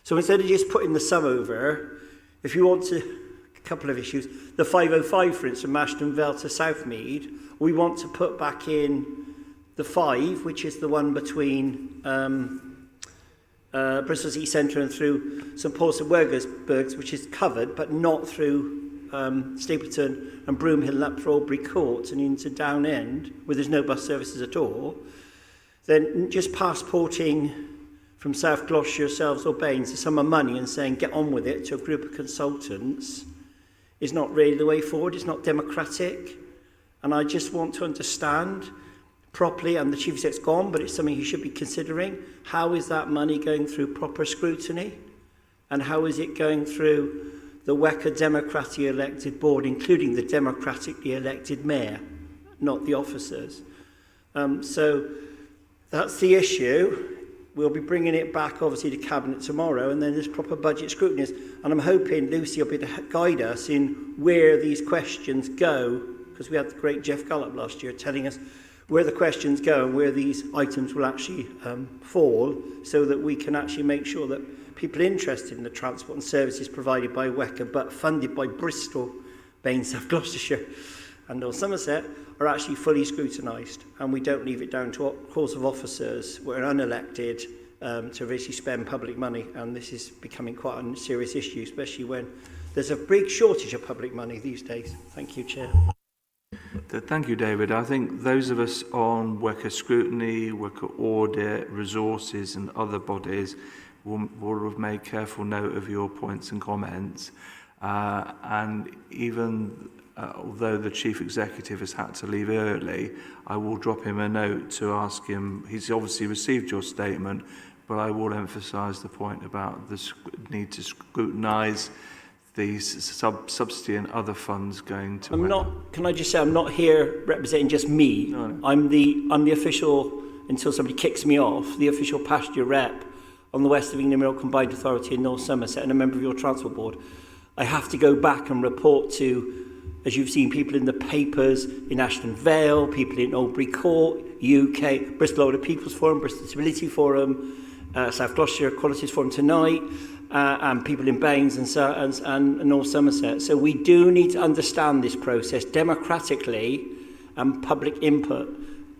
Speaker 15: So instead of just putting the sum over, if you want to, a couple of issues, the 505, for instance, from Ashton Vale to Southmead, we want to put back in the 5, which is the one between Bristol City Centre and through St Paul's and Wergersburgs, which is covered, but not through Stapleton and Broomhill up through Albury Court and into Down End, where there's no bus services at all. Then just passporting from South Gloucester yourselves or Baines the sum of money and saying get on with it to a group of consultants is not really the way forward. It's not democratic. And I just want to understand properly, and the Chief Exec's gone, but it's something he should be considering. How is that money going through proper scrutiny? And how is it going through the WECA democratically elected board, including the democratically elected mayor, not the officers? So that's the issue. We'll be bringing it back, obviously, to Cabinet tomorrow, and then there's proper budget scrutiny. And I'm hoping Lucy will be able to guide us in where these questions go, because we had the great Jeff Gallup last year telling us where the questions go and where these items will actually fall, so that we can actually make sure that people interested in the transport and services provided by WECA but funded by Bristol, Baines, South Gloucestershire and North Somerset are actually fully scrutinised, and we don't leave it down to calls of officers who are unelected to basically spend public money. And this is becoming quite a serious issue, especially when there's a big shortage of public money these days. Thank you, Chair.
Speaker 1: Thank you, David. I think those of us on WECA Scrutiny, WECA Audit, Resources and other bodies will have made careful note of your points and comments. And even although the Chief Executive has had to leave early, I will drop him a note to ask him. He's obviously received your statement, but I will emphasise the point about the need to scrutinise these subsidy and other funds going to...
Speaker 15: Can I just say, I'm not here representing just me. No. I'm the official, until somebody kicks me off, the official pasture rep on the West of England Middle Combined Authority in North Somerset and a member of your Transport Board. I have to go back and report to, as you've seen, people in the papers in Ashton Vale, people in Albury Court, UK, Bristol Older People's Forum, Bristol Disability Forum, South Gloucestershire Qualities Forum tonight, and people in Baines and North Somerset. So we do need to understand this process democratically and public input.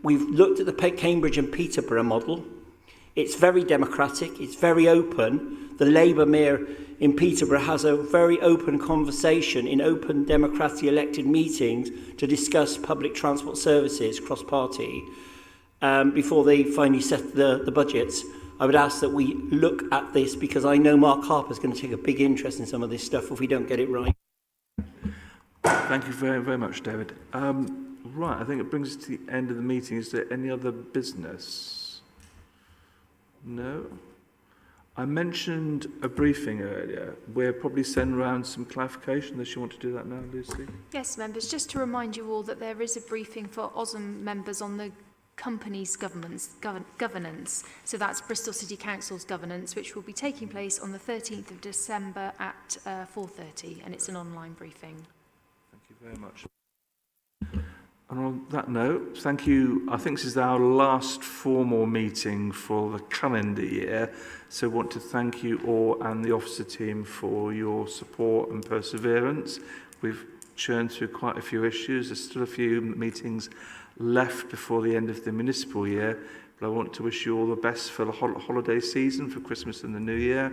Speaker 15: We've looked at the Cambridge and Peterborough model. It's very democratic, it's very open. The Labour mayor in Peterborough has a very open conversation in open democratically elected meetings to discuss public transport services cross-party before they finally set the budgets. I would ask that we look at this, because I know Mark Harper's going to take a big interest in some of this stuff if we don't get it right.
Speaker 1: Thank you very, very much, David. Right, I think it brings us to the end of the meeting. Is there any other business? No? I mentioned a briefing earlier. We'll probably send around some clarification unless you want to do that now, Lucy.
Speaker 2: Yes, members, just to remind you all that there is a briefing for OSM members on the company's governance. So that's Bristol City Council's governance, which will be taking place on the 13th of December at 4:30, and it's an online briefing.
Speaker 1: Thank you very much. And on that note, thank you. I think this is our last formal meeting for the calendar year, so I want to thank you all and the officer team for your support and perseverance. We've churned through quite a few issues. There's still a few meetings left before the end of the municipal year, but I want to wish you all the best for the holiday season, for Christmas and the New Year.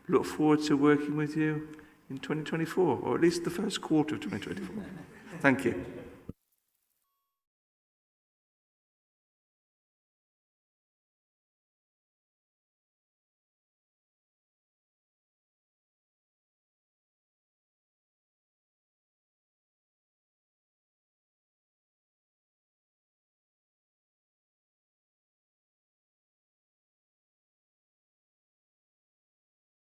Speaker 1: Look forward to working with you in 2024, or at least the first quarter of 2024. Thank you.